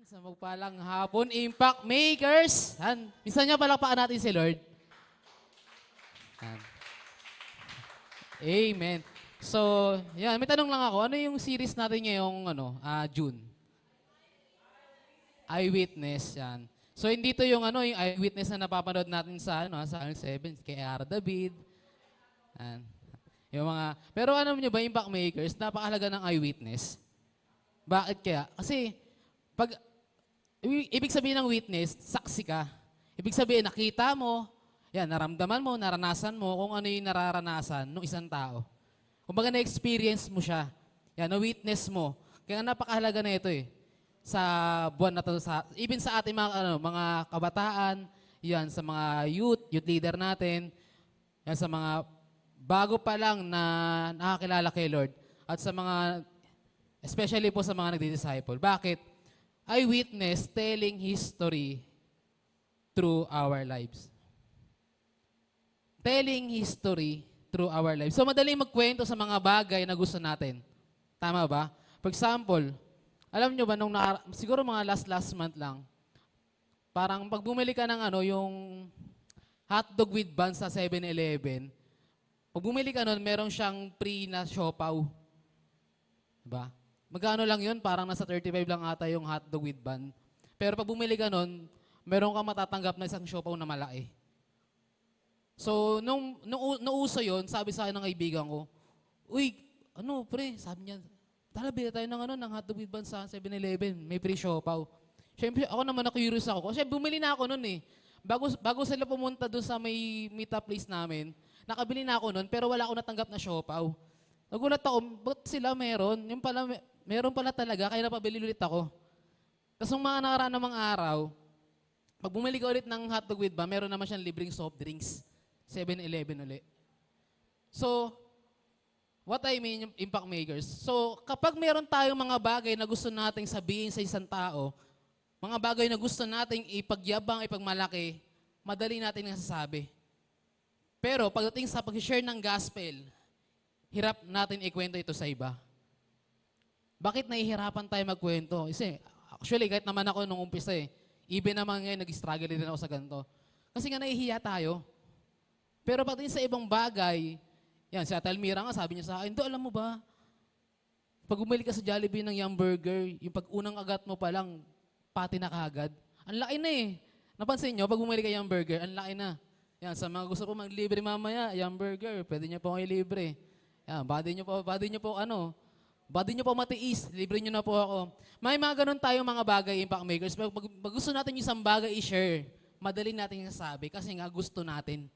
Sa magpalang hapon, Impact Makers. Yan. Minsan niya palakpakan natin si Lord. Yan. Amen. So, yan. May tanong lang ako. Ano yung series natin ngayong June? Eyewitness. Yan. So, hindi to yung yung eyewitness na napapanood natin sa Channel 7 kay R. David. Yan. Yung mga, pero ano niyo ba, Impact Makers, napakahalaga ng eyewitness. Bakit kaya? Kasi, ibig sabihin ng witness, saksi ka. Ibig sabihin, nakita mo, yan, naramdaman mo, naranasan mo kung ano yung nararanasan ng isang tao. Kumbaga na-experience mo siya. Yan, na-witness mo. Kaya napakahalaga na ito eh. Sa buwan na to, even sa ating mga kabataan, yan, sa mga youth leader natin, yan, sa mga bago pa lang na nakakilala kay Lord, at sa mga, especially po sa mga nagdi-disciple. Bakit? Eyewitness telling history through our lives. Telling history through our lives. So madaling magkwento sa mga bagay na gusto natin. Tama ba? For example, alam nyo ba, siguro mga last month lang, parang pag bumili ka ng yung hotdog with bun sa 7-Eleven, pag bumili ka nun, meron siyang free na siopaw. Diba? Magkano lang yun? Parang nasa 35 lang ata yung hotdog with bun. Pero pag bumili ka nun, meron kang matatanggap na isang siopaw na malaki. So, nung uso yun, sabi sa akin ng kaibigan ko, uy, pre, sabi niya, tala, bili tayo ng hotdog with bun sa 7-Eleven. May free siopaw. Siyempre, ako naman na-curious ako. Kasi bumili na ako nun eh. Bago sila pumunta doon sa may meet-up place namin, nakabili na ako nun, pero wala ako natanggap na siopaw. Nagulat ako, ba't sila meron? Yung pala, meron pala talaga, kaya napabili ulit ako. Tapos nung mga nakaraan namang araw, pag bumili ka ulit ng hotdog with bun, meron naman siyang libreng soft drinks. 7-Eleven ulit. So, what I mean, yung impact makers. So, kapag meron tayong mga bagay na gusto nating sabihin sa isang tao, mga bagay na gusto nating ipagyabang, ipagmalaki, madali natin nasasabi. Pero pagdating sa pag-share ng gospel, hirap natin ikwento ito sa iba. Bakit nahihirapan tayo magkwento? Kasi, actually, kahit naman ako nung umpisa even naman ngayon, nag-struggle din ako sa ganito. Kasi nga nahihiya tayo. Pero pagdating sa ibang bagay, yan, si Ate Almira nga, sabi niya sa akin, alam mo ba, pag bumili ka sa Jollibee ng Yum Burger, yung pag unang agat mo pa lang, pati na kagad. Ang laki na eh. Napansin nyo, pag bumili ka Yum Burger, ang laki na. Yan, sa mga gusto po maglibre mamaya, Yum Burger, pwede niyo po kayo libre. Yan, body niyo po matiis, libre niyo na po ako. May mga ganun tayong mga bagay, impact makers. Pag gusto natin yung isang bagay i-share, madali natin sasabi kasi nga gusto natin.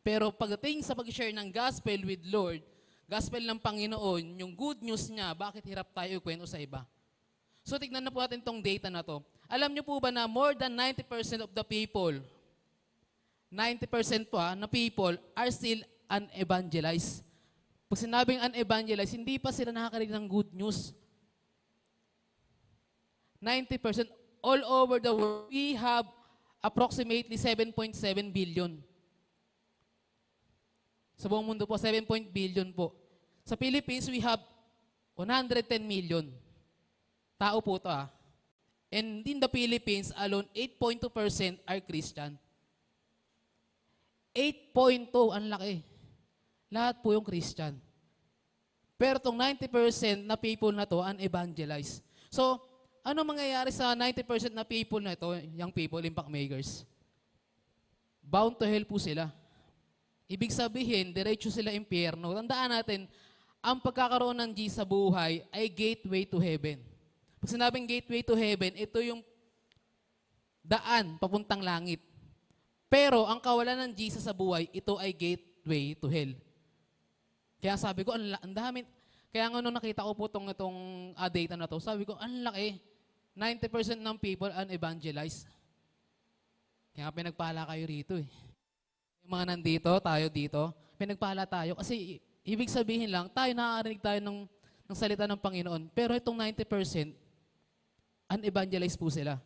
Pero pagdating sa pag-share ng gospel with Lord, gospel ng Panginoon, yung good news niya, bakit hirap tayo ikwento sa iba? So tignan na po natin tong data na to. Alam niyo po ba na more than 90% of the people, 90% po na people are still unevangelized. Pag sinabing unevangelized, hindi pa sila nakakarinig ng good news. 90% all over the world, we have approximately 7.7 billion. Sa buong mundo po, 7 billion po. Sa Philippines, we have 110 million. Tao po ito And in the Philippines alone, 8.2% are Christian. 8.2, ang laki. Lahat po yung Christian. Pero itong 90% na people na to, unevangelized. So, ano mangyayari sa 90% na people na ito, young people, impact makers? Bound to hell po sila. Ibig sabihin, diretso sila impyerno. Tandaan natin, ang pagkakaroon ng Jesus sa buhay ay gateway to heaven. Pag sinabing gateway to heaven, ito yung daan papuntang langit. Pero ang kawalan ng Jesus sa buhay, ito ay gateway to hell. Kaya sabi ko, ang dami. Kaya nga nung nakita ko po itong data na to, sabi ko, ang laki. 90% ng people unevangelized. Kaya pinagpala kayo rito Yung mga nandito, tayo dito, pinagpala tayo. Kasi ibig sabihin lang, nakakarinig tayo ng salita ng Panginoon. Pero itong 90%, unevangelized po sila.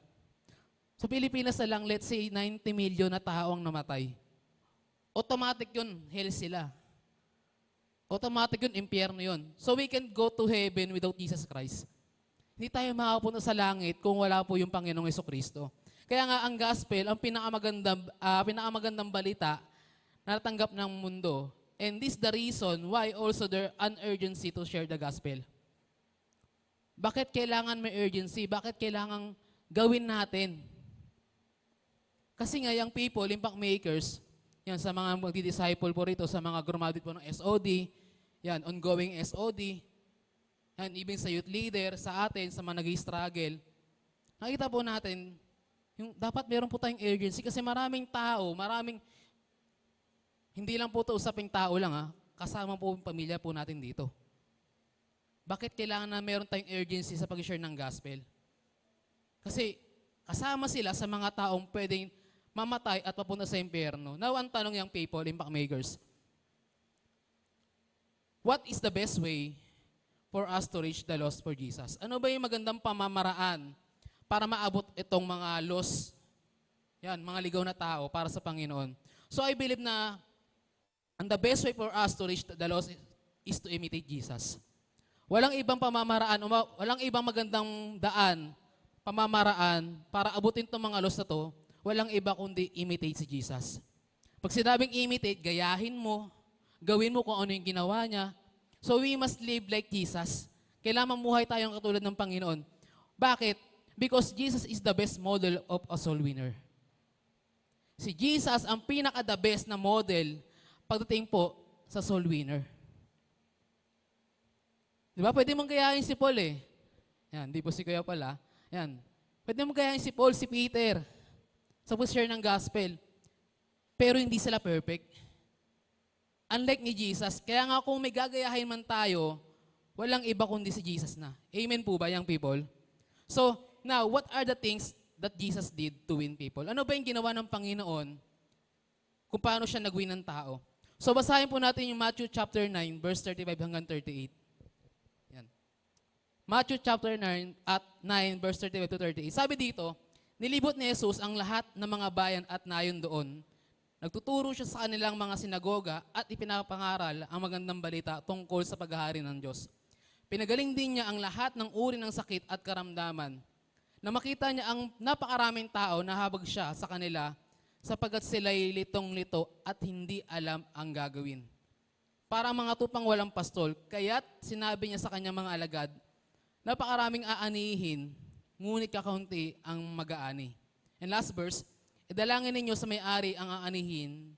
Sa Pilipinas na lang, let's say 90 million na tao ang namatay. Automatic yun, hell sila. Automatic yun, impyerno yun. So we can go to heaven without Jesus Christ. Hindi tayo makapunta sa langit kung wala po yung Panginoong Hesukristo. Kaya nga ang gospel, ang pinakamagandang balita na natanggap ng mundo. And this the reason why also there an urgency to share the gospel. Bakit kailangan may urgency? Bakit kailangan gawin natin? Kasi nga yung people, impact makers, yan sa mga magdi-disciple po rito, sa mga graduate po ng SOD, yan, ongoing SOD, yan, even sa youth leader, sa atin, sa mga nag-struggle, nakita po natin, yung, dapat meron po tayong urgency kasi maraming tao, hindi lang po ito usaping tao lang kasama po yung pamilya po natin dito. Bakit kailangan na meron tayong urgency sa pag-share ng gospel? Kasi kasama sila sa mga taong pwedeng mamatay at papunta sa impyerno. Now, ang tanong yung people, impact makers, what is the best way for us to reach the lost for Jesus? Ano ba yung magandang pamamaraan para maabot itong mga lost, yan, mga ligaw na tao para sa Panginoon? So I believe na and the best way for us to reach the lost is to imitate Jesus. Walang ibang pamamaraan, walang ibang magandang pamamaraan para abutin itong mga lost na to, walang iba kundi imitate si Jesus. Pag sinabing imitate, gayahin mo, gawin mo kung ano yung ginawa niya. So we must live like Jesus. Kailangan mamuhay tayong katulad ng Panginoon. Bakit? Because Jesus is the best model of a soul winner. Si Jesus ang pinaka-the best na model pagdating po sa soul winner. Di ba? Pwede mong gayahin si Paul eh. Yan, di po si Kuya pala. Yan. Pwede mong gayahin si Paul, si Peter, sa share ng gospel. Pero hindi sila perfect. Unlike ni Jesus, kaya nga kung may gagayahin man tayo, walang iba kundi si Jesus na. Amen po ba, young people? So, now, what are the things that Jesus did to win people? Ano ba yung ginawa ng Panginoon kung paano siya nag-win ng tao? So, basahin po natin yung Matthew chapter 9, verse 35 hanggang 38. Yan. Matthew chapter 9, at 9, verse 35 to 38. Sabi dito, nilibot ni Jesus ang lahat ng mga bayan at nayon doon. Nagtuturo siya sa kanilang mga sinagoga at ipinapangaral ang magandang balita tungkol sa paghahari ng Diyos. Pinagaling din niya ang lahat ng uri ng sakit at karamdaman. Na makita niya ang napakaraming tao na habag siya sa kanila sapagkat sila'y litong-lito at hindi alam ang gagawin. Para mga tupang walang pastol, kaya't sinabi niya sa kanyang mga alagad, napakaraming aanihin, ngunit kakaunti ang mag-aani. And last verse, idalangin ninyo sa may-ari ang aanihin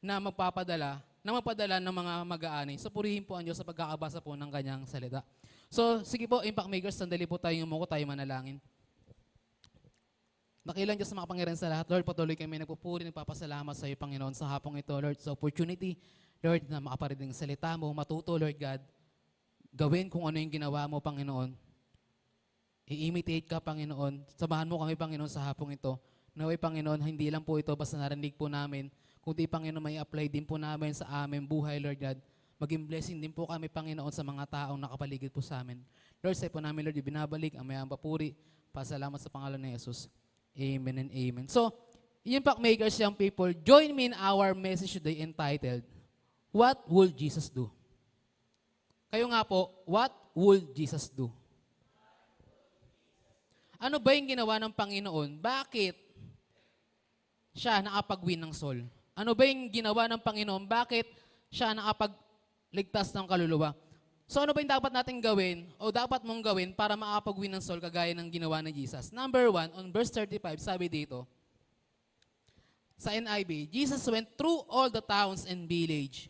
na magpadala ng mga mag-aani. So purihin po ang Diyos sa pagkakabasa po ng kanyang salita. So sige po, impact makers, sandali po tayo umuko, tayo manalangin. Dakilang Diyos sa mga Panginoon sa lahat. Lord, patuloy kami nagpupuri, nagpapasalamat sa iyo, Panginoon, sa hapong ito, Lord, sa opportunity, Lord, na makaparinig ng salita mo, matuto, Lord God, gawin kung ano yung ginawa mo, Panginoon. I-imitate ka, Panginoon. Samahan mo kami, Panginoon, sa hapong ito. Naway, Panginoon, hindi lang po ito basta narinig po namin, kundi, Panginoon, may apply din po namin sa aming buhay, Lord God. Maging blessing din po kami, Panginoon, sa mga taong nakapaligid po sa amin. Lord, sa po namin, Lord, binabalik ang mayang papuri. Pasalamat sa pangalan ni Jesus. Amen and amen. So, impact makers, young people, join me in our message today entitled, What Would Jesus Do? Kayo nga po, what would Jesus do? Ano ba yung ginawa ng Panginoon? Bakit siya nakapag-win ng soul? Ano ba yung ginawa ng Panginoon? Bakit siya nakapagligtas ng kaluluwa? So ano ba yung dapat natin gawin o dapat mong gawin para makapag-win ng soul kagaya ng ginawa ni Jesus? Number 1, on verse 35, sabi dito, sa NIV, Jesus went through all the towns and village,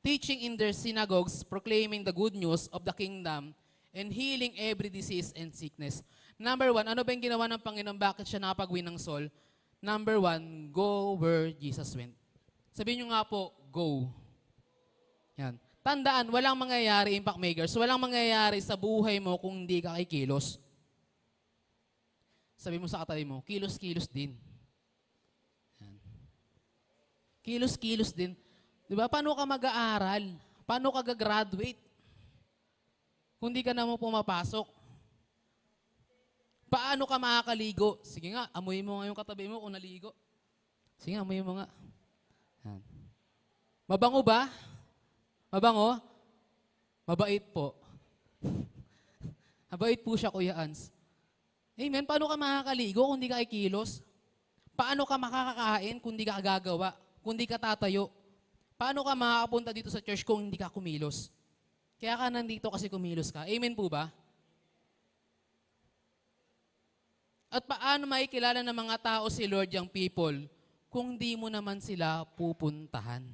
teaching in their synagogues, proclaiming the good news of the kingdom, and healing every disease and sickness. Number 1, ano ba yung ginawa ng Panginoon? Bakit siya nakapag-win ng soul? Number 1, go where Jesus went. Sabihin nyo nga po, go. Yan. Tandaan, walang mangyayari, impact makers, walang mangyayari sa buhay mo kung hindi ka kikilos. Sabi mo sa katabi mo, kilos-kilos din. Yan. Kilos-kilos din. Diba? Paano ka mag-aaral? Paano ka gagraduate? Kung di ka naman pumapasok. Paano ka makakaligo? Sige nga, amoy mo nga yung katabi mo kung naligo. Sige nga, amoy mo nga. Yan. Mabango ba? Mabango? Mabait po. Mabait po siya, Kuya Ans. Amen. Paano ka makakaligo kung di ka kikilos? Paano ka makakakain kung di ka gagawa? Kung di ka tatayo? Paano ka makakapunta dito sa church kung hindi ka kumilos? Kaya ka nandito kasi kumilos ka. Amen po ba? At paano makikilala ng mga tao si Lord yung people kung di mo naman sila pupuntahan?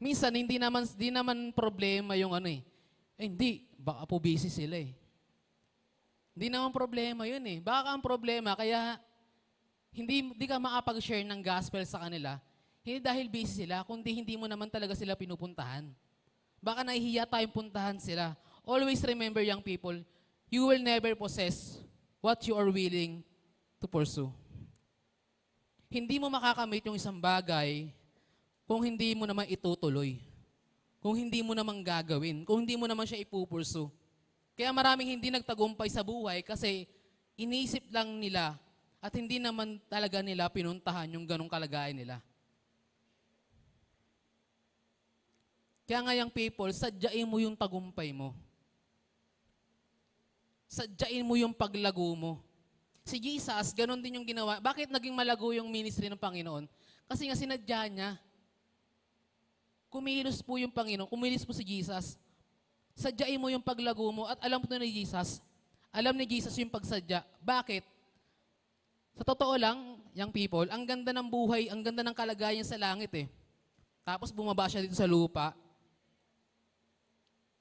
Minsan, di naman problema yung ano eh. Hindi, baka po busy sila eh. Hindi naman problema yun eh. Baka ang problema, kaya hindi ka makapag-share ng gospel sa kanila, hindi dahil busy sila, kundi hindi mo naman talaga sila pinupuntahan. Baka nahihiya tayong puntahan sila. Always remember, young people, you will never possess what you are willing to pursue. Hindi mo makakamit yung isang bagay kung hindi mo naman itutuloy. Kung hindi mo naman gagawin. Kung hindi mo naman siya ipupursu. Kaya maraming hindi nagtagumpay sa buhay kasi iniisip lang nila at hindi naman talaga nila pinuntahan yung ganong kalagayan nila. Kaya nga yung people, sadyain mo yung tagumpay mo. Sadyain mo yung paglago mo. Si Jesus, ganon din yung ginawa. Bakit naging malago yung ministry ng Panginoon? Kasi nga sinadya niya. Kumilos po yung Panginoon, kumilos po si Jesus. Sadyain mo yung paglago mo at alam po ni Jesus, alam ni Jesus yung pagsadya. Bakit? Sa totoo lang, young people, ang ganda ng buhay, ang ganda ng kalagayan sa langit eh. Tapos bumaba siya dito sa lupa.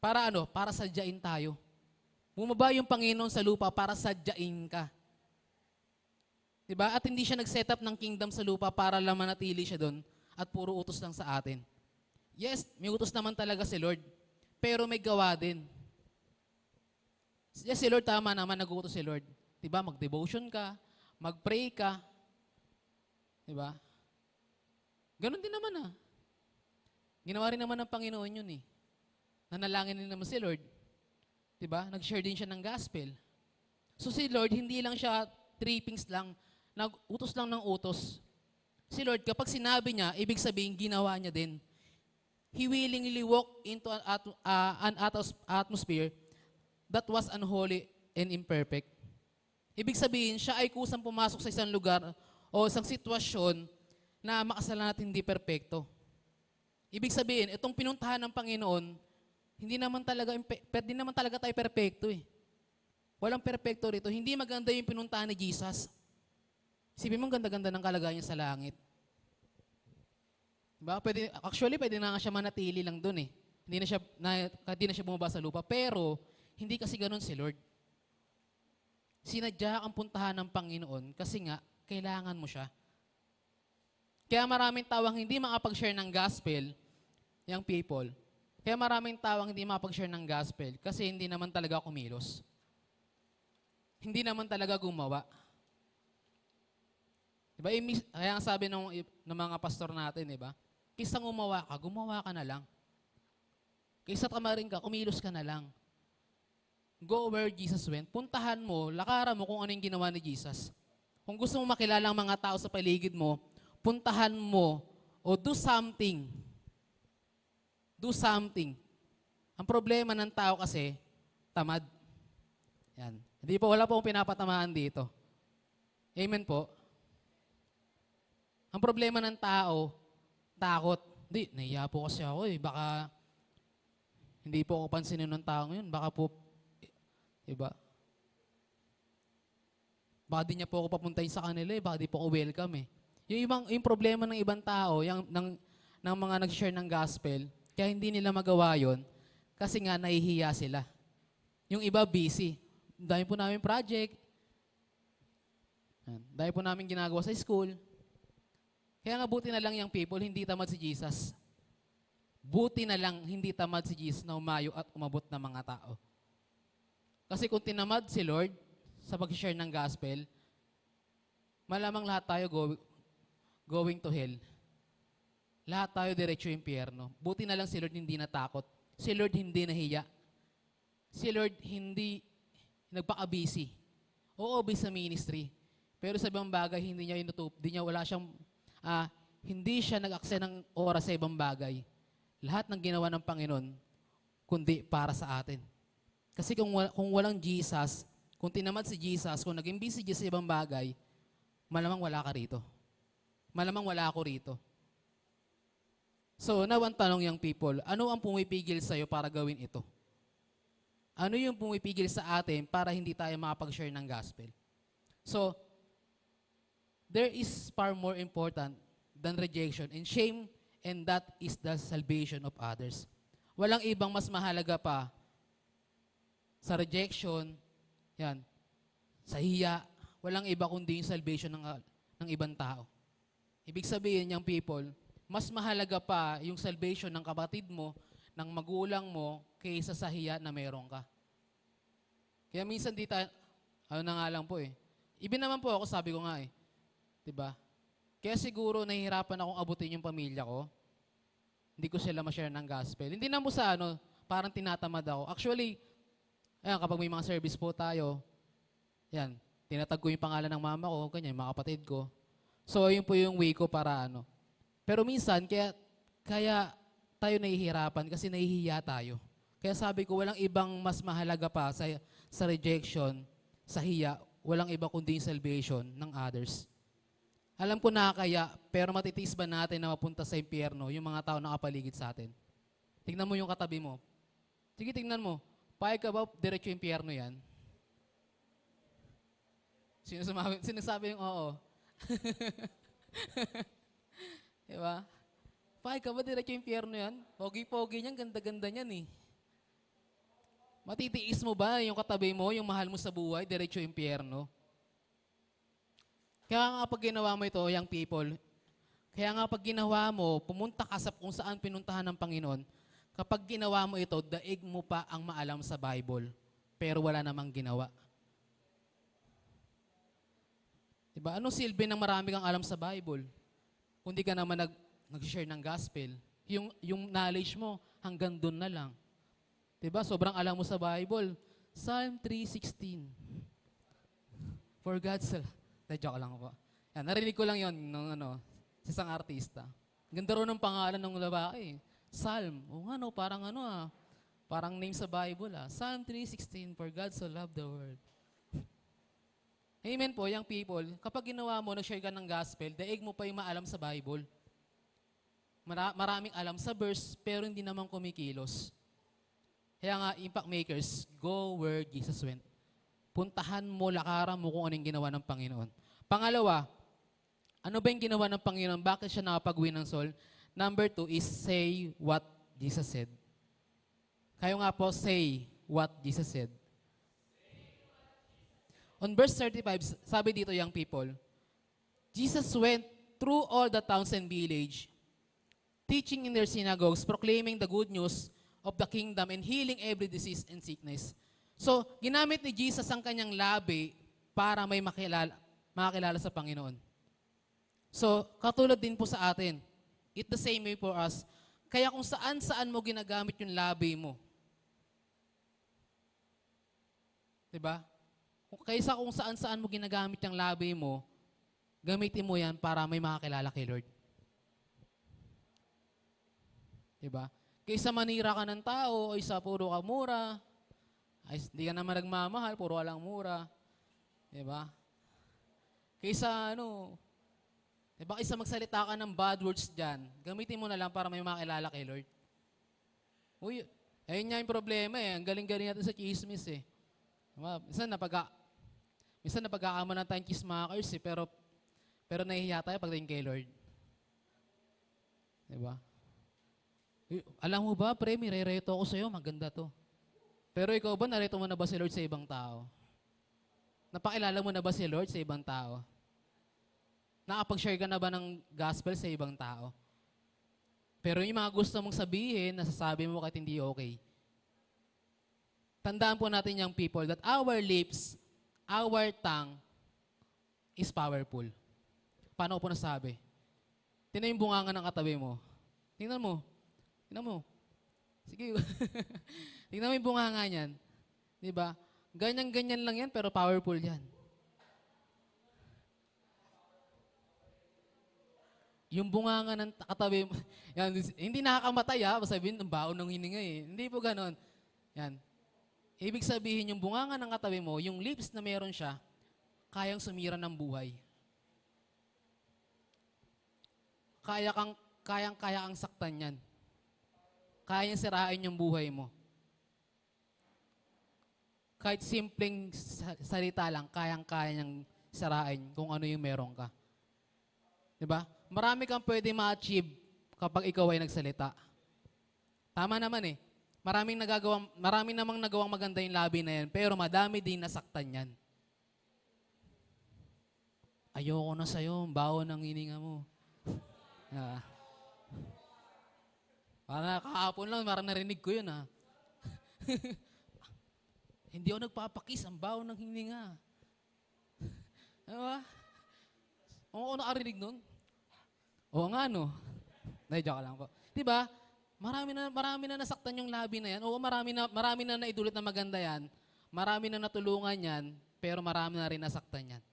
Para ano? Para sadyain tayo. Bumaba yung Panginoon sa lupa para sadyain ka. Diba? At hindi siya nag-set up ng kingdom sa lupa para lang manatili siya doon at puro utos lang sa atin. Yes, may utos naman talaga si Lord. Pero may gawa din. Yes, si Lord, tama naman, nag-uutos si Lord. Diba? Mag-devotion ka, mag-pray ka. Diba? Ganon din naman ah. Ginawa rin naman ng Panginoon yun eh. Nanalangin din naman si Lord. Diba? Nag-share din siya ng gospel. So si Lord, hindi lang siya trippings lang, nag-utos lang ng utos. Si Lord, kapag sinabi niya, ibig sabihin, ginawa niya din. He willingly walked into an atmosphere that was unholy and imperfect. Ibig sabihin, siya ay kusang pumasok sa isang lugar o isang sitwasyon na makasalanan at hindi perpekto. Ibig sabihin, itong pinuntahan ng Panginoon, hindi naman talaga tayo perpekto eh. Walang perpekto rito. Hindi maganda yung pinuntahan ni Jesus. Isipin mo, ganda-ganda ng kalagayan sa langit. Diba? Pwede na nga siya manatili lang dun eh. Hindi na siya bumaba sa lupa. Pero, hindi kasi ganun si Lord. Sinadya ang puntahan ng Panginoon kasi nga, kailangan mo siya. Kaya maraming tawang hindi makapag-share ng gospel, young people. Kaya maraming tawang hindi makapag-share ng gospel kasi hindi naman talaga kumilos. Hindi naman talaga gumawa. Diba? Kaya ang sabi ng mga pastor natin, diba? Kaysa gumawa ka na lang. Kaysa tamarin ka, kumilos ka na lang. Go where Jesus went. Puntahan mo, lakaran mo kung ano yung ginawa ni Jesus. Kung gusto mo makilala ang mga tao sa paligid mo, puntahan mo o do something. Do something. Ang problema ng tao kasi, tamad. Yan. Wala po akong pinapatamaan dito. Amen po. Ang problema ng tao, takot. Hindi, nahiya po kasi ako eh. Baka hindi po ako pansinin ng tao ngayon. Baka po, diba? Baka di niya po ako papuntahin sa kanila eh. Baka di po ako welcome eh. Yung problema ng ibang tao, ng mga nag-share ng gospel, kaya hindi nila magawa yon kasi nga nahihiya sila. Yung iba busy. Dahil po namin project. Dahil po namin ginagawa sa school. Kaya nga buti na lang yung people, hindi tamad si Jesus. Buti na lang hindi tamad si Jesus na umayo at umabot ng mga tao. Kasi kung tinamad si Lord sa pag-share ng gospel, malamang lahat tayo going to hell. Lahat tayo diretso impyerno. Buti na lang si Lord hindi natakot. Si Lord hindi nahiya. Si Lord hindi nagpaka-busy. Oo, busy sa ministry. Pero sa ibang bagay, hindi siya nag-akse ng oras sa ibang bagay. Lahat ng ginawa ng Panginoon, kundi para sa atin. Kasi kung walang Jesus, kung tinamad si Jesus, kung naging busy sa ibang bagay, malamang wala ka rito. Malamang wala ako rito. So, now ang tanong yung people, ano ang pumipigil sa'yo para gawin ito? Ano yung pumipigil sa atin para hindi tayo makapag-share ng gospel? So, there is far more important than rejection and shame, and that is the salvation of others. Walang ibang mas mahalaga pa sa rejection, yan, sa hiya, walang iba kundi yung salvation ng ibang tao. Ibig sabihin yung people, mas mahalaga pa yung salvation ng kapatid mo, ng magulang mo, kaysa sa hiya na meron ka. Kaya minsan di tayo, ano na nga lang po eh. Ibig naman po ako, sabi ko nga eh. Diba? Kaya siguro nahihirapan akong abutin yung pamilya ko. Hindi ko sila ma-share ng gospel. Hindi na mo sa ano, parang tinatamad ako. Actually, ayan, kapag may mga service po tayo, yan, tinatag ko yung pangalan ng mama ko, ganyan, yung mga kapatid ko. So, yun po yung way ko para ano. Pero minsan, kaya tayo nahihirapan kasi nahihiya tayo. Kaya sabi ko, walang ibang mas mahalaga pa sa rejection, sa hiya, walang iba kundi yung salvation ng others. Alam ko nakakaya, pero matitiis ba natin na mapunta sa impyerno yung mga tao na nakapaligid sa atin? Tignan mo yung katabi mo. Sige, tignan mo. Payag ka ba, diretso yung impyerno yan? Sinasabi yung oo. Diba? Payag ka ba, diretso yung impyerno yan? Pogi-pogi niyan, ganda-ganda niyan eh. Matitiis mo ba yung katabi mo, yung mahal mo sa buhay, diretso yung impyerno? Kaya nga pag ginawa mo ito, young people, kaya nga pag ginawa mo, pumunta ka sa kung saan pinuntahan ng Panginoon, kapag ginawa mo ito, daig mo pa ang maalam sa Bible, pero wala namang ginawa. Diba? Anong silbi ng marami kang alam sa Bible? Kung di ka naman nag-share ng gospel, yung knowledge mo, hanggang doon na lang. Diba? Sobrang alam mo sa Bible. Psalm 3:16. For God's sake. Joke lang po. Yan, narinig ko lang yon ng sa isang artista. Ganda rin ng pangalan ng lalaki. Psalm. O nga no, parang parang name sa Bible Psalm 3:16, for God so loved the world. Amen po, young people. Kapag ginawa mo, nag-share ka ng gospel, daig mo pa yung maalam sa Bible. Maraming alam sa verse, pero hindi naman kumikilos. Kaya nga, impact makers, go where Jesus went. Puntahan mo, lakaran mo kung anong ginawa ng Panginoon. Pangalawa, ano ba yung ginawa ng Panginoon? Bakit siya nakapag-win ng soul? Number 2 is say what Jesus said. Kayo nga po, say what Jesus said. On verse 35, sabi dito, young people, Jesus went through all the towns and village, teaching in their synagogues, proclaiming the good news of the kingdom and healing every disease and sickness. So, ginamit ni Jesus ang kanyang labi para may makilala sa Panginoon. So, katulad din po sa atin. It the same way for us. Kaya kung saan-saan mo ginagamit yung labi mo. Diba? Kaysa kung saan-saan mo ginagamit yung labi mo, gamitin mo yan para may makakilala kay Lord. Diba? Kaysa manira ka ng tao, o isa puro ka mura, ay hindi ka naman nagmamahal, puro ka lang mura. Diba? Kaysa diba, kaysa magsalita ka ng bad words dyan, gamitin mo na lang para may makilala kay Lord. Uy, ayun nga yung problema eh. Ang galing-galing natin sa chismis eh. Diba? Minsan napag-aama na tayong chismakers eh, pero nahihiya tayo pagdating kay Lord. Diba? Alam mo ba, pre, may re-reto ako sa'yo, maganda to. Pero ikaw ba, nareto mo na ba si Lord sa ibang tao? Napakilala mo na ba si Lord sa ibang tao? Nakapag-share ka na ba ng gospel sa ibang tao? Pero yung mga gusto mong sabihin, nasasabi mo kahit hindi okay. Tandaan po natin yung people that our lips, our tongue is powerful. Paano ko po nasabi? Tingnan yung bunganga ng katabi mo. Tingnan mo. Tingnan mo. Sige. Tingnan mo yung bunganga niyan. Diba? Ganyan-ganyan lang yan, pero powerful yan. Yung bunganga ng katabi mo, yan, hindi nakakamatay Sabihin, ang baon ng hininga eh. Hindi po ganon. Yan. Ibig sabihin, yung bunganga ng katabi mo, yung lips na meron siya, kayang sumira ng buhay. Kaya kang saktan yan. Kayang sirain yung buhay mo. Kahit simpleng salita lang, kayang-kaya niyang sirain kung ano yung meron ka. Diba? Marami kang pwede ma-achieve kapag ikaw ay nagsalita. Tama naman eh. Marami namang nagawang maganda yung labi na yan, pero madami din nasaktan yan. Ayoko na sa'yo, bawo ng hininga mo. Ah. Parang kahapon lang, parang narinig ko yun ah. Hindi ako nagpapakis, ang bawo ng hininga. Diba? Oo, nakarinig nun. Oo nga no. Joke lang po. Diba? Marami na nasaktan yung labi na yan. Oo, marami na naidulot na maganda yan. Marami na natulungan yan, pero marami na rin nasaktan yan.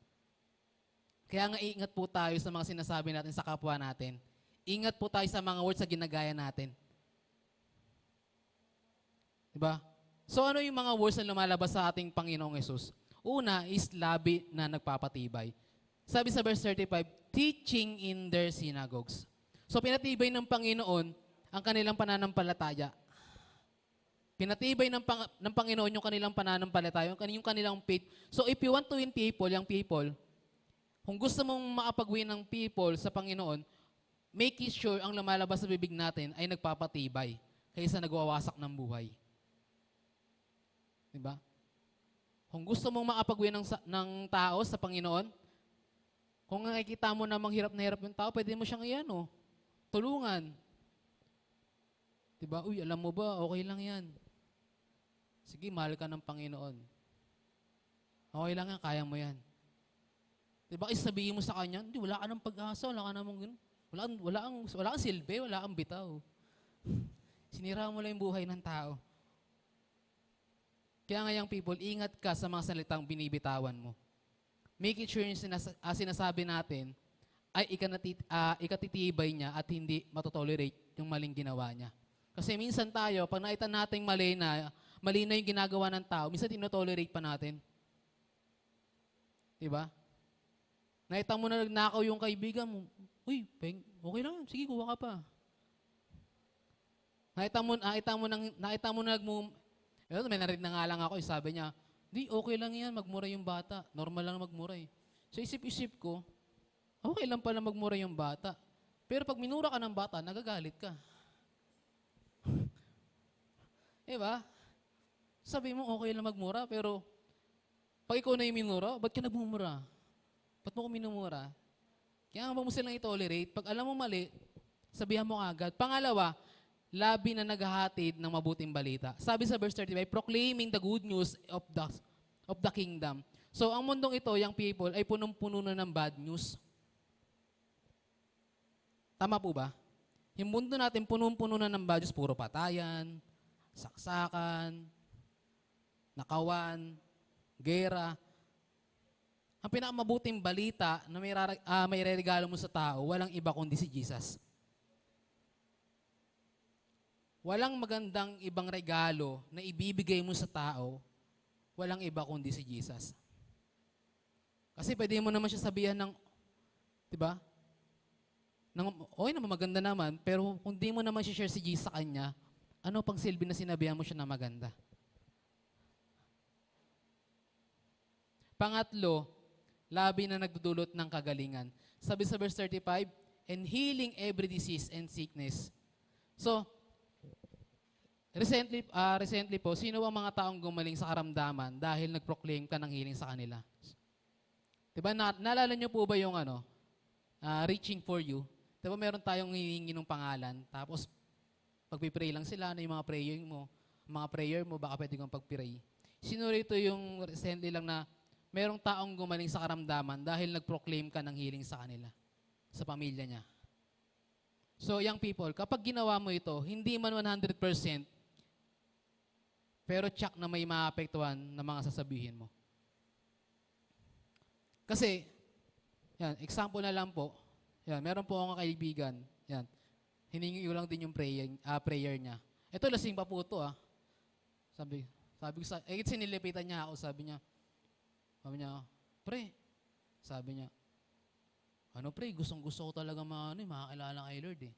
Kaya nga ingat po tayo sa mga sinasabi natin sa kapwa natin. Ingat po tayo sa mga words na ginagaya natin. Diba? So ano yung mga words na lumalabas sa ating Panginoong Yesus? Una is labi na nagpapatibay. Sabi sa verse 35, teaching in their synagogues. So pinatibay ng Panginoon ang kanilang pananampalataya. Pinatibay ng Panginoon yung kanilang pananampalataya, yung kanilang faith. So if you want to win people, yung people, kung gusto mong makapag-win ng people sa Panginoon, make it sure ang lumalabas sa bibig natin ay nagpapatibay kaysa nagwawasak ng buhay. Diba? Kung gusto mong makapag-win ng tao sa Panginoon, kung nakikita mo namang hirap na hirap yung tao, pwede mo siyang tulungan. Diba? Uy, alam mo ba, okay lang yan. Sige, mahal ka ng Panginoon. Okay lang yan, kaya mo yan. Diba? Kasi sabihin mo sa kanya, hindi, wala ka ng pag-asa, wala ka namang ganun. Wala kang silbi, wala kang bitaw. Sinira mo lang yung buhay ng tao. Kaya nga yung people, ingat ka sa mga salitang binibitawan mo. Make it sure yung sinasabi natin ay ikatitibay niya at hindi matotolerate yung maling ginawa niya. Kasi minsan tayo, pag nakita natin mali na yung ginagawa ng tao, minsan tinotolerate pa natin. Diba? Nakita mo na nagnakaw yung kaibigan mo, uy, okay lang, sige, kuha ka pa. Nakita mo na may narinig na nga lang ako, sabi niya, di, okay lang yan, magmura yung bata. Normal lang magmura eh. So isip-isip ko, okay lang pala magmura yung bata. Pero pag minura ka ng bata, nagagalit ka. Diba? Sabi mo, okay lang magmura, pero pag ikaw na yung minura, ba't ka nagmumura? Ba't mo ko minumura? Kaya nga ba mo silang i-tolerate? Pag alam mo mali, sabihan mo agad. Pangalawa, labi na naghahatid ng mabuting balita. Sabi sa verse 35, proclaiming the good news of the kingdom. So, ang mundong ito, yung people, ay punong-puno na ng bad news. Tama po ba? Yung mundo natin, punong-puno na ng bad news, puro patayan, saksakan, nakawan, gera. Ang pinakamabuting balita na may regalo mo sa tao, walang iba kundi si Jesus. Walang magandang ibang regalo na ibibigay mo sa tao, walang iba kundi si Jesus. Kasi pwede mo naman siya sabihan ng, di ba? Okay naman, maganda naman, pero kung di mo naman siya share si Jesus sa kanya, ano pang silbi na sinabihan mo siya na maganda? Pangatlo, labi na nagdudulot ng kagalingan. Sabi sa verse 35, and healing every disease and sickness. So, recently po, sino ang mga taong gumaling sa karamdaman dahil nag-proclaim ka ng healing sa kanila? Diba, naalala niyo po ba yung reaching for you? Diba meron tayong hihingi ng pangalan, tapos pagpipray lang sila, yung mga prayer mo, baka pwede kong pagpray. Sino rito yung recently lang na merong taong gumaling sa karamdaman dahil nag-proclaim ka ng healing sa kanila, sa pamilya niya? So, young people, kapag ginawa mo ito, hindi man 100%, pero tsak na may maapektuhan na mga sasabihin mo. Kasi, yan, example na lang po, yan, meron po akong kaibigan, yan, hiningi ko lang din yung prayer niya. Ito, lasing pa po ito. Sabi Sabi ko sinilipitan niya ako, sabi niya, pre, sabi niya, ano pre, gustong-gusto ko talaga makakilala kay Lord eh.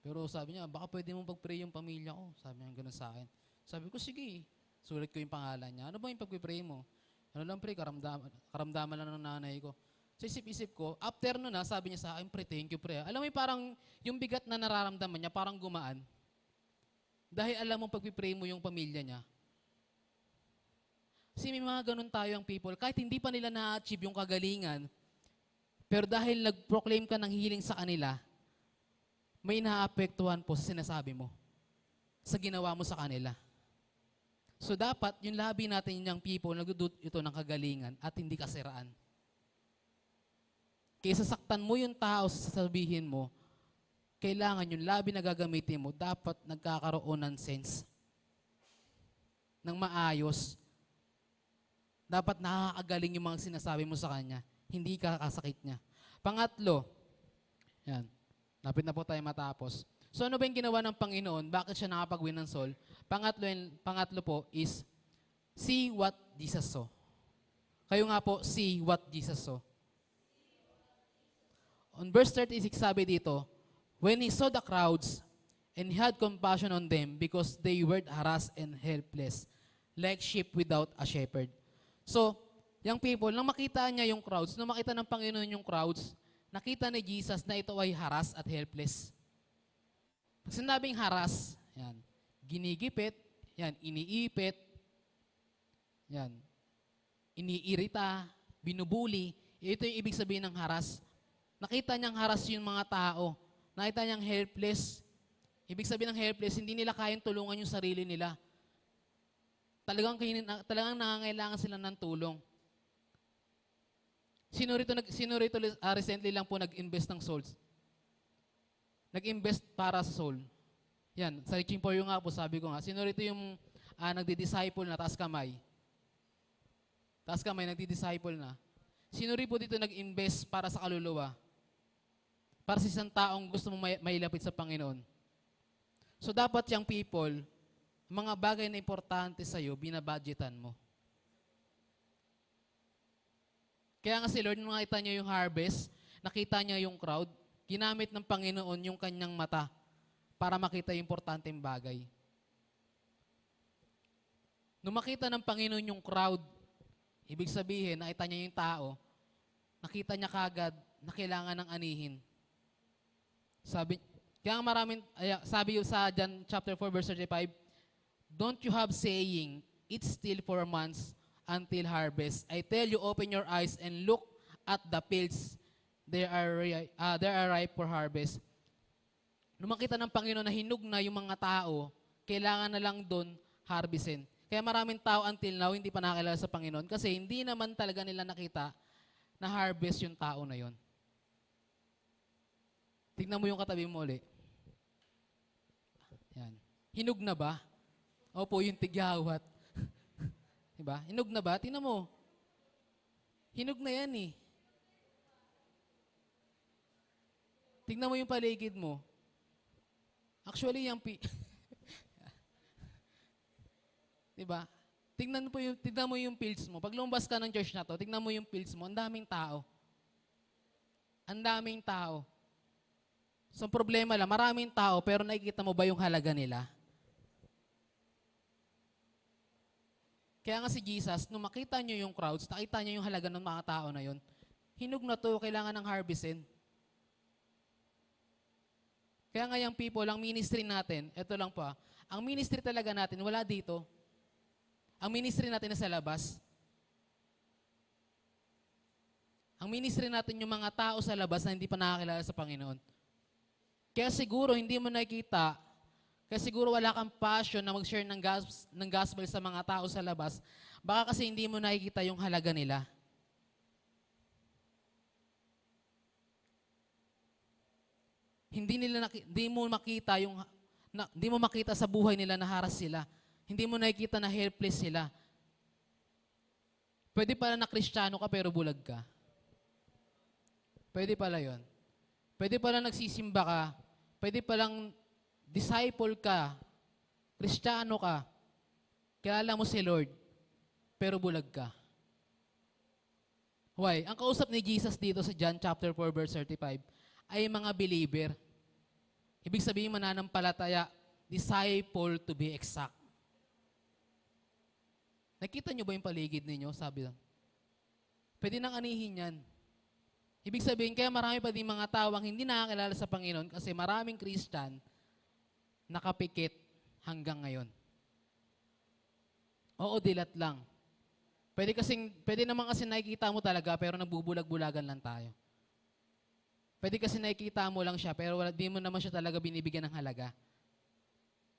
Pero sabi niya, baka pwede mong pag-pray yung pamilya ko. Sabi niya ganun sa akin. Sabi ko, sige. Sulat ko yung pangalan niya. Ano ba yung pag-pray mo? Ano lang pre, karamdaman lang ng nanay ko. So isip-isip ko, after nun sabi niya sa akin, pre, thank you pre. Alam mo yung parang, yung bigat na nararamdaman niya, parang gumaan. Dahil alam mo pag-pray mo yung pamilya niya. Kasi may mga ganun tayo ang people, kahit hindi pa nila na-achieve yung kagalingan, pero dahil nag-proclaim ka ng healing sa kanila, may naapektuhan po sa sinasabi mo, sa ginawa mo sa kanila. So dapat, yung labi natin yung people, nagdudut ito ng kagalingan at hindi kasiraan. Kaysa saktan mo yung tao sa sasabihin mo, kailangan yung labi na gagamitin mo, dapat nagkakaroon ng sense. Ng maayos. Dapat nakakagaling yung mga sinasabi mo sa kanya. Hindi kakasakit niya. Pangatlo, yan, lapit na po tayo matapos. So ano ba yung ginawa ng Panginoon? Bakit siya nakapag-win ng soul? Pangatlo po is, see what Jesus saw. Kayo nga po, see what Jesus saw. On verse 36 sabi dito, when he saw the crowds, and he had compassion on them because they were harassed and helpless, like sheep without a shepherd. So, young people, nang makita niya yung crowds, nang makita ng Panginoon yung crowds, nakita ni Jesus na ito ay harassed at helpless. Pag sinabing harass, yan, ginigipit, yan, iniipit, yan, iniirita, binubuli, ito yung ibig sabihin ng harass. Nakita niyang harass yung mga tao. Nakita niyang helpless. Ibig sabihin ng helpless, hindi nila kayang tulungan yung sarili nila. Talagang nangangailangan sila ng tulong. Sino rito recently lang po nag-invest ng souls? Nag-invest para sa soul. Yan, sa Reaching for You nga po, sabi ko nga, sino rito yung nagdi-disciple na, taas kamay? Taas kamay, nagdi-disciple na. Sino rin po dito nag-invest para sa kaluluwa? Para sa isang taong gusto mong mailapit sa Panginoon. So dapat yung people, mga bagay na importante sa'yo, binabudgetan mo. Kaya nga si Lord, nung nakita niya yung harvest, nakita niya yung crowd, ginamit ng Panginoon yung kanyang mata para makita yung importanteng bagay. Nung makita ng Panginoon yung crowd, ibig sabihin, nakita niya yung tao, nakita niya kagad na kailangan ng anihin. Sabi yung sa John chapter 4 verse 35, don't you have saying, it's still 4 months until harvest. I tell you, open your eyes and look at the fields. They are ripe for harvest. Nung makita ng Panginoon na hinug na yung mga tao, kailangan na lang doon harvestin. Kaya maraming tao until now hindi pa nakakilala sa Panginoon kasi hindi naman talaga nila nakita na harvest yung tao na yon. Tignan mo yung katabi mo ulit. Yan. Hinug na ba? Opo, yung tigyawat. Diba? Hinug na ba? Tingnan mo. Hinug na yan eh. Tignan mo yung paligid mo. Actually, yung diba? Tignan mo yung fields mo. Pag lumabas ka ng church na to, tignan mo yung fields mo. Ang daming tao. Ang daming tao. So, problema lang, maraming tao, pero nakikita mo ba yung halaga nila? Kaya nga si Jesus, nung makita niyo yung crowds, nakita niyo yung halaga ng mga tao na yon. Hinug na to, kailangan ng harvestin. Kaya nga yung people, ang ministry natin, ito lang po, ang ministry talaga natin, wala dito. Ang ministry natin na sa labas. Ang ministry natin yung mga tao sa labas na hindi pa nakakilala sa Panginoon. Kaya siguro hindi mo nakikita, kaya siguro wala kang passion na mag-share ng gospel sa mga tao sa labas, baka kasi hindi mo nakikita yung halaga nila. Hindi mo makita sa buhay nila na haras sila. Hindi mo nakikita na helpless sila. Pwede pala na Kristiyano ka pero bulag ka. Pwede pala yon. Pwede pala nagsisimba ka. Pwede palang disciple ka. Kristiyano ka. kilala mo si Lord, pero bulag ka. Why? Ang kausap ni Jesus dito sa John chapter 4 verse 35 ay mga believer. Ibig sabihin mananampalataya, disciple to be exact. Nakita nyo ba yung paligid ninyo? Sabi lang. Pwede nang anihin yan. Ibig sabihin, kaya marami pa din mga tawang hindi nakakilala sa Panginoon kasi maraming Christian nakapikit hanggang ngayon. Oo, dilat lang. Pwede naman kasi nakikita mo talaga pero nagbubulag-bulagan lang tayo. Pwede kasi nakikita mo lang siya pero di mo naman siya talaga binibigyan ng halaga.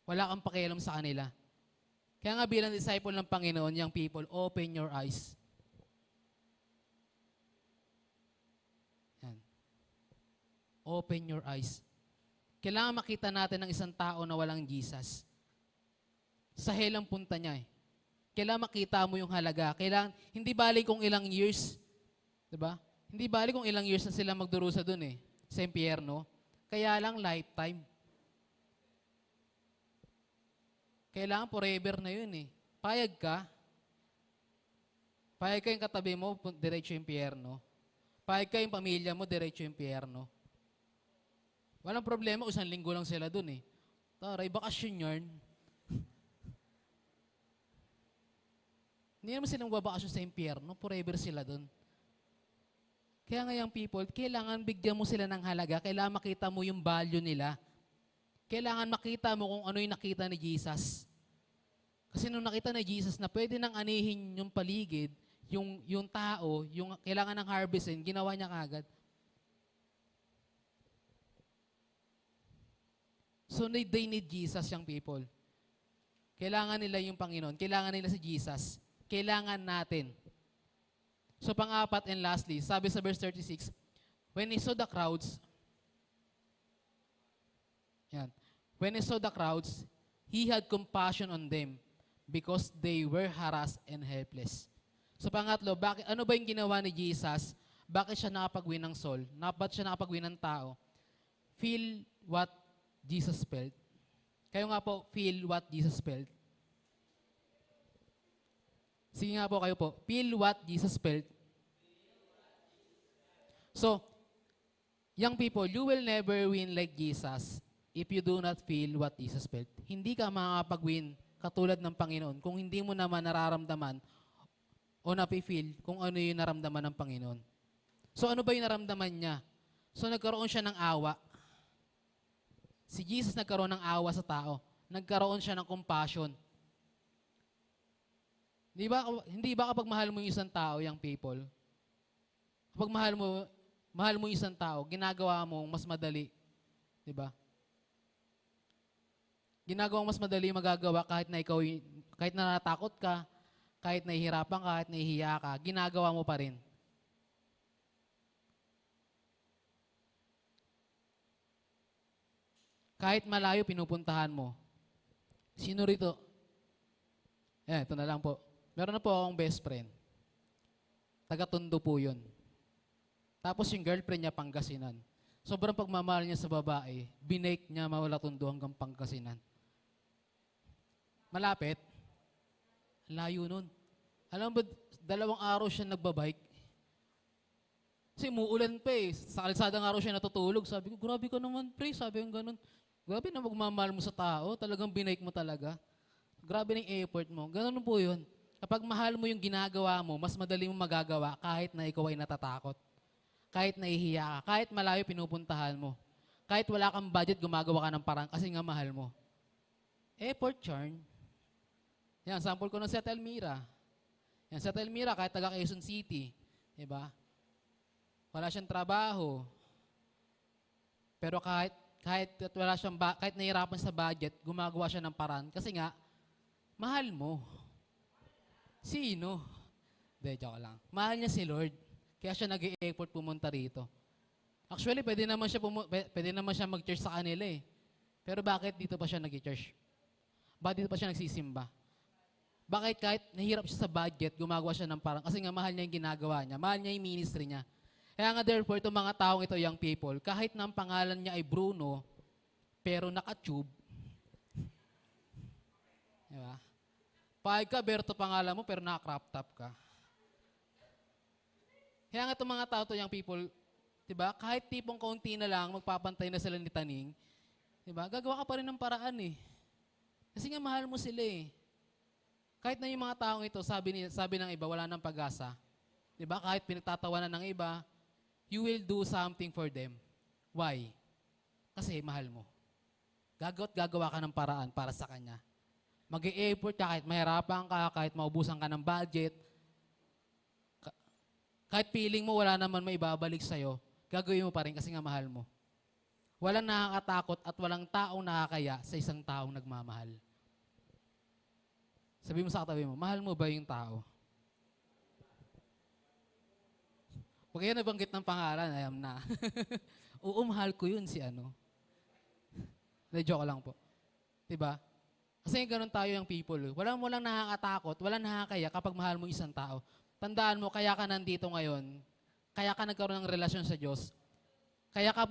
Wala kang pakialam sa kanila. Kaya nga bilang disciple ng Panginoon, young people, open your eyes. Yan. Open your eyes. Kailangan makita natin ng isang tao na walang Jesus. Sa hell ang punta niya eh. Kailangan makita mo yung halaga. Kailangan, hindi bali kung ilang years. Diba? Hindi bali kung ilang years na sila magdurusa dun eh. Sa impyerno. Kaya lang lifetime. Kailangan forever na yun eh. Payag ka. Payag ka yung katabi mo, diretso yung impyerno. Payag ka yung pamilya mo, diretso yung impyerno. Walang problema, isang linggo lang sila dun eh. Taray, bakasyon yarn. Hindi naman silang babakasyon sa impyerno, forever sila dun. Kaya nga yung people, kailangan bigyan mo sila ng halaga, kailangan makita mo yung value nila. Kailangan makita mo kung ano yung nakita ni Jesus. Kasi nung nakita ni Jesus na pwede nang anihin yung paligid, yung tao, yung kailangan ng harvestin, ginawa niya kagad. So they need Jesus, yung people. Kailangan nila yung Panginoon, kailangan nila si Jesus. Kailangan natin. So pang-apat and lastly, sabi sa verse 36, when he saw the crowds, when he saw the crowds, he had compassion on them because they were harassed and helpless. So pangatlo, ano ba yung ginawa ni Jesus? Bakit siya nakapag-win ng soul? Bakit siya nakapag-win ng tao? Feel what Jesus felt. Kayo nga po, feel what Jesus felt. Sige nga po kayo po. Feel what Jesus felt. So, young people, you will never win like Jesus if you do not feel what Jesus felt. Hindi ka makakapag-win katulad ng Panginoon kung hindi mo naman nararamdaman o napi-feel kung ano yung naramdaman ng Panginoon. So, ano ba yung naramdaman niya? So, nagkaroon siya ng awa. Si Jesus nagkaroon ng awa sa tao. Nagkaroon siya ng compassion. Hindi ba kapag mahal mo yung isang tao, young people, kapag mahal mo yung isang tao, ginagawa mo mas madali. Di ba? Ginagawa mas madali magagawa kahit na natakot ka, kahit nahihirapan ka, kahit nahihiya ka, ginagawa mo pa rin. Kahit malayo, pinupuntahan mo. Sino rito? Ito na lang po. Meron na po akong best friend. Taga-Tondo po yun. Tapos yung girlfriend niya, Pangasinan. Sobrang pagmamahal niya sa babae, binake niya mawala Tondo hanggang Pangasinan. Malapit. Layo nun. Alam mo, 2 araw siya nagbabike. Kasi umuulan pa eh. Sa kalsadang araw siya natutulog. Sabi ko, grabe ka naman, pre. Sabi ko ganun. Grabe na magmamahal mo sa tao. Talagang binake mo talaga. Grabe ng effort mo. Ganun po yun. Kapag mahal mo yung ginagawa mo, mas madali mo magagawa kahit na ikaw ay natatakot. Kahit nahihiya ka. Kahit malayo pinupuntahan mo. Kahit wala kang budget, gumagawa ka ng parang kasi nga mahal mo. Effort yarn. Yan, sample ko ng Seth Elmira. Yan, Seth Elmira, kahit taga Quezon City. Diba? Wala siyang trabaho. Pero kahit nahihirapan sa budget, gumagawa siya ng paraan. Kasi nga, mahal mo. Sino? Hindi, joke lang. Mahal niya si Lord. Kaya siya nag-i-effort pumunta rito. Actually, pwede naman siya mag-church sa kanila eh. Pero bakit dito pa siya nag-church? Bakit dito pa siya nagsisimba? Bakit kahit nahirap siya sa budget, gumagawa siya ng parang, kasi nga mahal niya yung ginagawa niya, mahal niya yung ministry niya. Kaya nga therefore, itong mga taong ito, young people, kahit na ang pangalan niya ay Bruno, pero naka-tube, diba? Pahig ka, Berto pangalan mo, pero naka-crop top ka. Kaya nga itong mga tao to, young people, diba, kahit tipong kaunti na lang, magpapantay na sila ni Taning, diba, gagawa ka pa rin ng paraan eh. Kasi nga mahal mo sila eh. Kahit na yung mga taong ito, sabi ng iba, wala nang pag-asa. Diba, kahit pinagtatawanan ng iba, you will do something for them. Why? Kasi mahal mo. Gagawa ka ng paraan para sa kanya. Mag-i-effort ka kahit mahirapan ka, kahit maubusan ka ng budget, kahit feeling mo wala naman may ibabalik sa'yo, gagawin mo pa rin kasi nga mahal mo. Walang nakakatakot at walang taong nakakaya sa isang taong nagmamahal. Sabi mo sa katabi mo, mahal mo ba yung tao? Huwag kayo nabanggit ng pangalan, ayam na. Oo, mahal ko yun si ano. Joke lang po. Diba? Kasi ganun tayo yung people. Walang nakakatakot, walang nakakaya kapag mahal mo isang tao. Tandaan mo, kaya ka nandito ngayon, kaya ka nagkaroon ng relasyon sa Diyos, kaya ka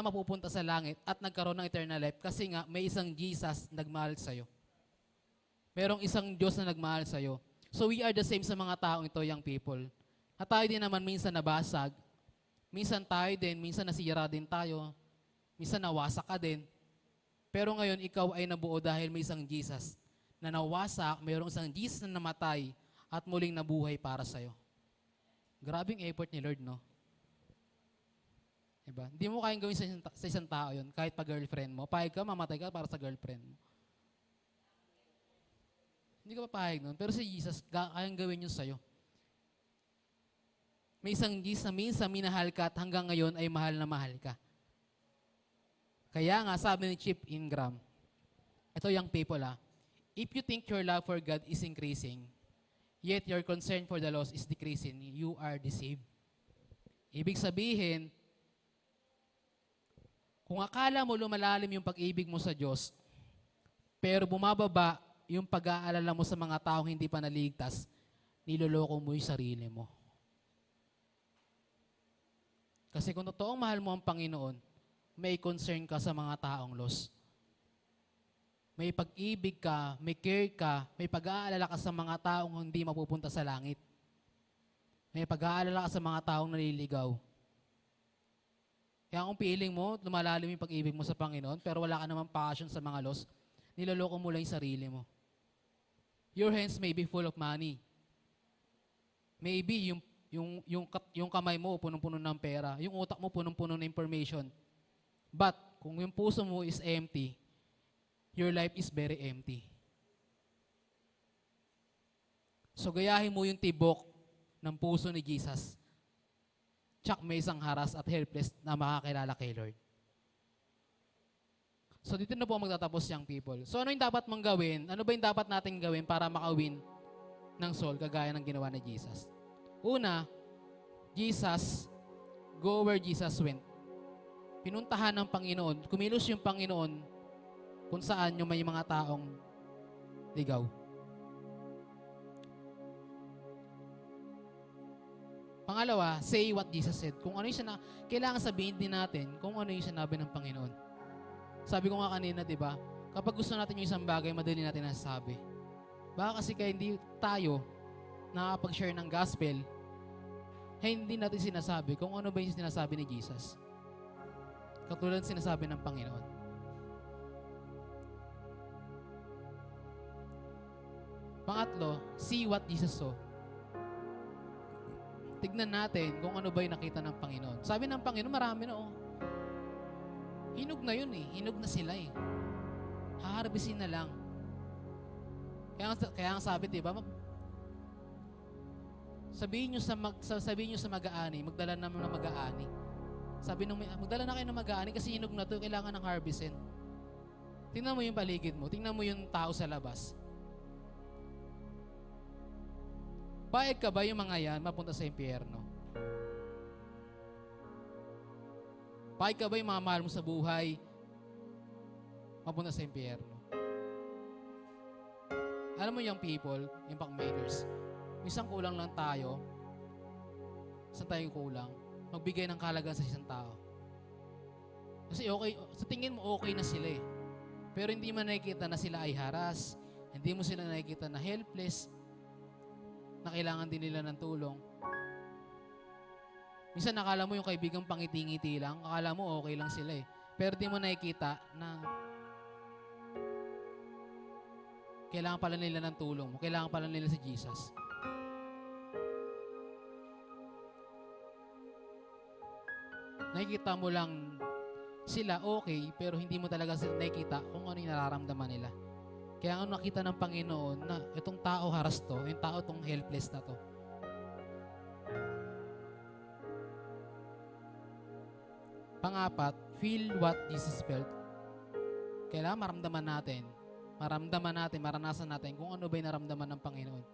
mapupunta sa langit at nagkaroon ng eternal life kasi nga may isang Jesus nagmahal sa'yo. Merong isang Diyos na nagmahal sa'yo. So we are the same sa mga taong ito, young people. At tayo din naman minsan nabasag, minsan nasira din tayo, minsan nawasak ka din. Pero ngayon, ikaw ay nabuo dahil may isang Jesus na nawasak, mayroong isang Jesus na namatay at muling nabuhay para sa'yo. Grabing effort ni Lord, no? Diba? Hindi mo kayang gawin sa isang tao yun, kahit pa girlfriend mo. Pahig ka, mamatay ka para sa girlfriend mo. Hindi ka pa pahig nun. Pero si Jesus, kayang gawin yun sa'yo. May isang Jesus na minsan minahal ka at hanggang ngayon ay mahal na mahal ka. Kaya nga, sabi ni Chip Ingram, ito young people if you think your love for God is increasing, yet your concern for the lost is decreasing, you are deceived. Ibig sabihin, kung akala mo lumalalim yung pag-ibig mo sa Diyos, pero bumababa yung pag-aalala mo sa mga taong hindi pa naligtas, niloloko mo yung sarili mo. Kasi kung totoong mahal mo ang Panginoon, may concern ka sa mga taong lost. May pag-ibig ka, may care ka, may pag-aalala ka sa mga taong hindi mapupunta sa langit. May pag-aalala ka sa mga taong naliligaw. Kaya kung feeling mo, lumalalim yung pag-ibig mo sa Panginoon, pero wala ka namang passion sa mga lost, niloloko mo lang yung sarili mo. Your hands may be full of money. Maybe yung kamay mo punong-puno ng pera, yung utak mo punong-puno ng information. But kung yung puso mo is empty, your life is very empty. So gayahin mo yung tibok ng puso ni Jesus. Tsak may isang haras at helpless na makakilala kay Lord. So dito na po magtatapos young people. So ano yung dapat mong gawin? Ano ba yung dapat natin gawin para makawin ng soul kagaya ng ginawa ni Jesus? Una, Jesus, go where Jesus went. Pinuntahan ng Panginoon, kumilos yung Panginoon kung saan yung may mga taong ligaw. Pangalawa, say what Jesus said. Kung ano yung kailangan sabihin din natin kung ano yung sinabi ng Panginoon. Sabi ko nga kanina, di ba? Kapag gusto natin yung isang bagay, madali natin nasasabi. Baka kasi kaya hindi tayo nakapag-share ng gospel, hindi natin sinasabi kung ano ba yung sinasabi ni Jesus. Katulad sinasabi ng Panginoon. Pangatlo, see what Jesus saw. Tignan natin kung ano ba yung nakita ng Panginoon. Sabi ng Panginoon, marami na Hinog na yun Hinog na sila Haharbisin na lang. Kaya ang sabi, diba, sabihin nyo sa mag-aani, magdala naman ng mag-aani. Sabi nung magdala na kayo ng mag-aani kasi hinog na to, kailangan ng harvestin. Tingnan mo yung paligid mo, tingnan mo yung tao sa labas. Payag ka ba yung mga yan mapunta sa impyerno? Payag ka ba yung mga mahal mo sa buhay mapunta sa impyerno? Alam mo yung people, yung packmakers, minsan kulang lang tayo, saan tayo kulang? Magbigay ng kahalagaan sa isang tao. Kasi okay, sa tingin mo okay na sila Pero hindi mo nakikita na sila ay haras, Hindi mo sila nakikita na helpless, na kailangan din nila ng tulong. Minsan nakala mo yung kaibigang pangiti-ngiti lang, akala mo okay lang sila eh. Pero di mo nakikita na kailangan pala nila ng tulong mo, kailangan pala nila si Jesus. Nakikita mo lang sila okay, pero hindi mo talaga sila nakikita kung ano yung nararamdaman nila. Kaya ang nakita ng Panginoon na itong tao haras to, yung tao tong helpless na to. Pang-apat, feel what Jesus felt. Kailangan maramdaman natin, maranasan natin kung ano ba yung naramdaman ng Panginoon.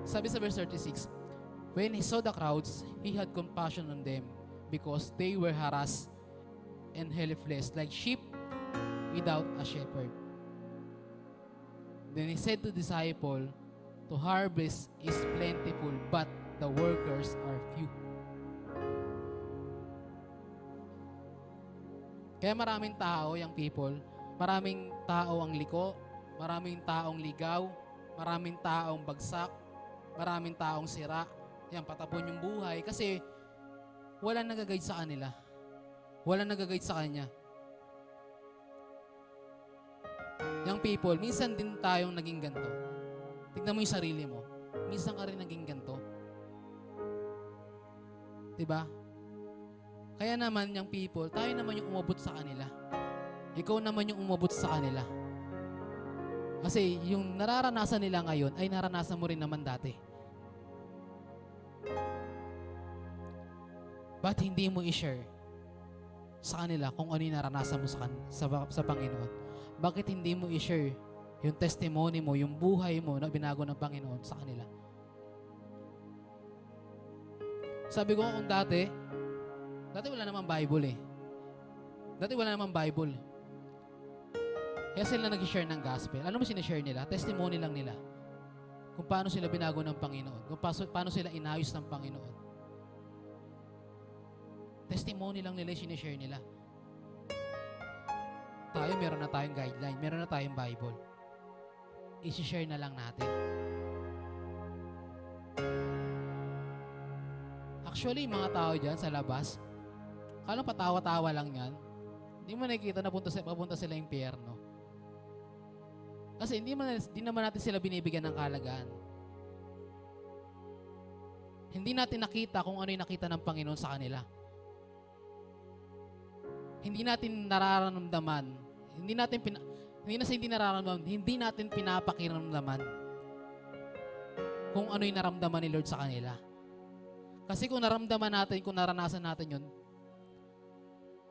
Sabi sa verse 36, when he saw the crowds, he had compassion on them because they were harassed and helpless like sheep without a shepherd. Then he said to the disciple, the harvest is plentiful, but the workers are few. Kaya maraming tao, young people, maraming tao ang liko, maraming taong ligaw, maraming taong bagsak, maraming taong sira. Yan, patapon yung buhay kasi walang nag-guide sa kanila. Walang nag-guide sa kanya. Young people, minsan din tayong naging ganito. Tignan mo yung sarili mo. Minsan ka rin naging ganito. Diba? Kaya naman, young people, tayo naman yung umabot sa kanila. Ikaw naman yung umabot sa kanila. Kasi yung nararanasan nila ngayon ay naranasan mo rin naman dati. Ba't hindi mo i-share sa kanila kung ano yung naranasan mo sa Panginoon? Bakit hindi mo i-share yung testimony mo, yung buhay mo na binago ng Panginoon sa kanila? Sabi ko kung dati wala namang Bible eh. Dati wala namang Bible. Kaya sila nag-share ng gospel. Ano mo sinishare nila? Testimony lang nila. Kung paano sila binago ng Panginoon. Kung paano sila inayos ng Panginoon. Testimony lang nila yung sinishare nila. Tayo, meron na tayong guideline. Meron na tayong Bible. I-share na lang natin. Actually, mga tao dyan sa labas, kala patawa-tawa lang yan. Hindi mo nakikita na papunta sila impyerno. Kasi hindi naman natin sila binibigyan ng kalagaan. Hindi natin nakita kung ano yung nakita ng Panginoon sa kanila. Hindi natin nararamdaman, hindi natin pinapakiramdaman kung ano yung naramdaman ni Lord sa kanila. Kasi kung naramdaman natin, kung naranasan natin yun,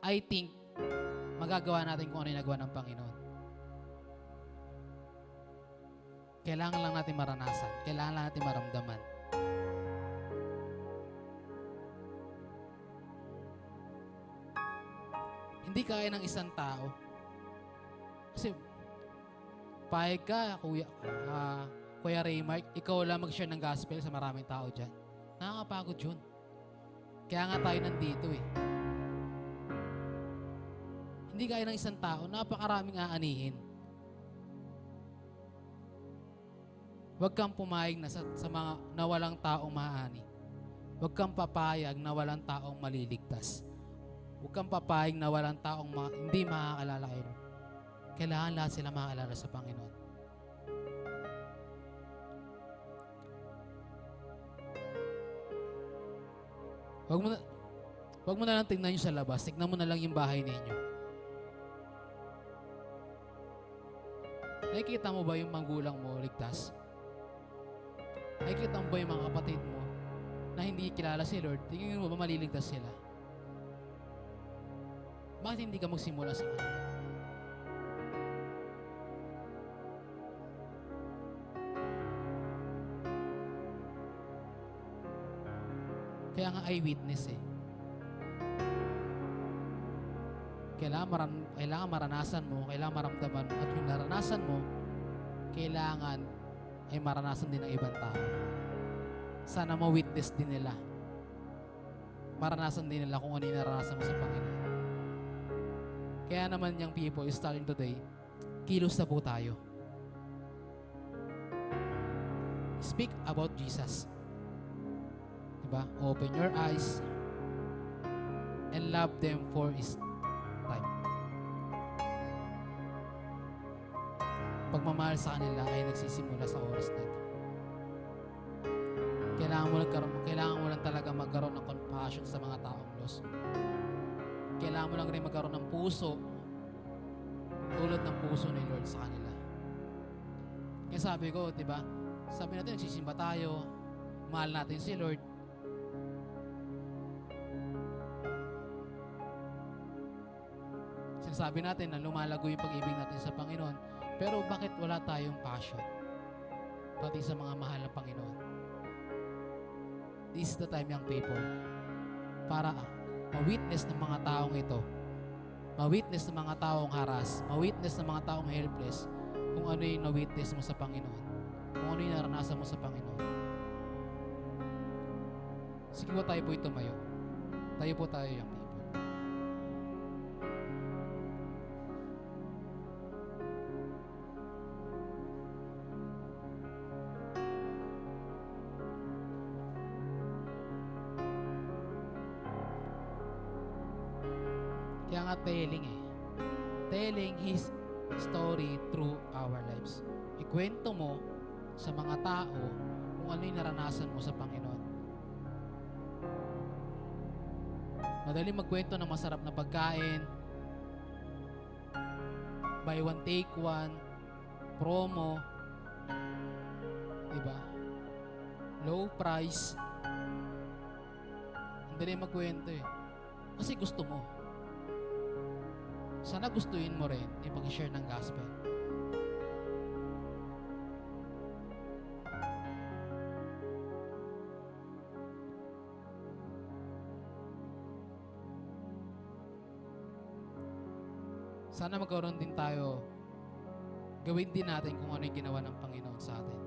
I think, magagawa natin kung ano yung nagawa ng Panginoon. Kailangan lang natin maranasan. Kailangan lang natin maramdaman. Hindi kaya ng isang tao. Kasi, pahig ka, Kuya Raymark, ikaw lang mag-share ng gospel sa maraming tao dyan. Nakakapagod yun. Kaya nga tayo nandito eh. Hindi kaya ng isang tao, napakaraming aanihin. Huwag kang pumayag na sa mga nawalang taong maaani. Huwag kang papayag na walang taong maliligtas. Huwag kang papayag na walang taong hindi makakalala kayo. Kailangan lahat sila makakalala sa Panginoon. Huwag mo na lang tingnan nyo sa labas. Tingnan mo na lang yung bahay ninyo. Nakikita mo ba yung magulang mo ligtas? Nakikita mo ba yung mga kapatid mo na hindi kilala si Lord? Tingin mo ba maliligtas sila? Bakit hindi ka magsimula sa kanila? Kaya nga eyewitness eh. Kailangan maranasan mo, kailangan maramdaman mo, at yung naranasan mo, kailangan ay maranasan din ng ibang tao. Sana ma-witness din nila. Maranasan din nila kung ano yung naranasan mo sa Panginoon. Kaya naman yung people, starting today, kilos na po tayo. Speak about Jesus. Diba? Open your eyes and love them for His time. Pagmamahal sa kanila ay nagsisimula sa oras na ito. Kailangan mo lang talaga magkaroon ng compassion sa mga taong lost. Kailangan mo lang rin magkaroon ng puso tulad ng puso ni Lord sa kanila. Kaya sabi ko, di ba? Sabi natin, nagsisimba tayo, mahal natin si Lord. Sinasabi natin na lumalago yung pag-ibig natin sa Panginoon. Pero bakit wala tayong passion? Pati sa mga mahal ng Panginoon. This is the time, young people, para ma-witness ng mga taong ito, ma-witness ng mga taong haras, ma-witness ng mga taong helpless, kung ano yung na-witness mo sa Panginoon, kung ano yung naranasan mo sa Panginoon. Sige po, tayo po tumayo. Tayo po tayo, young people. Kaya nga telling His story through our lives. Ikwento mo sa mga tao kung ano yung naranasan mo sa Panginoon. Madali magkwento ng masarap na pagkain, buy one take one, promo, diba? Low price. Madali magkwento eh. Kasi gusto mo. Sana gustuin mo rin yung pag-share ng gospel. Sana magkaroon din tayo, gawin din natin kung ano yung ginawa ng Panginoon sa atin.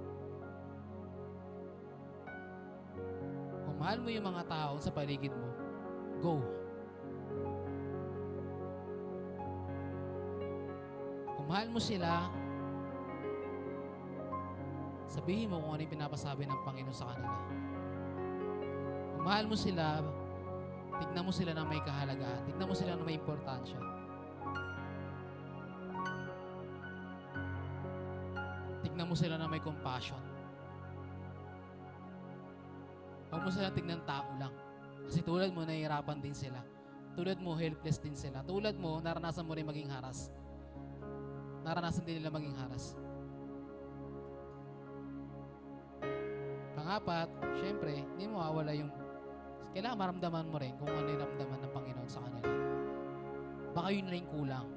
Kung mahal mo yung mga tao sa paligid mo, go. Kung mahal mo sila, sabihin mo kung ano yung pinapasabi ng Panginoon sa kanila. Kung mahal mo sila, tignan mo sila na may kahalagaan, tignan mo sila na may importansya. Tignan mo sila na may compassion. Huwag mo sila tignan tao lang. Kasi tulad mo, nahihirapan din sila. Tulad mo, helpless din sila. Tulad mo, naranasan mo rin maging haras. Naranasan din nila maging haras. Pangapat, syempre, hindi mo mawawala yung kailangan maramdaman mo rin kung ano yung ramdaman ng Panginoon sa kanila. Baka yun na yung kulang.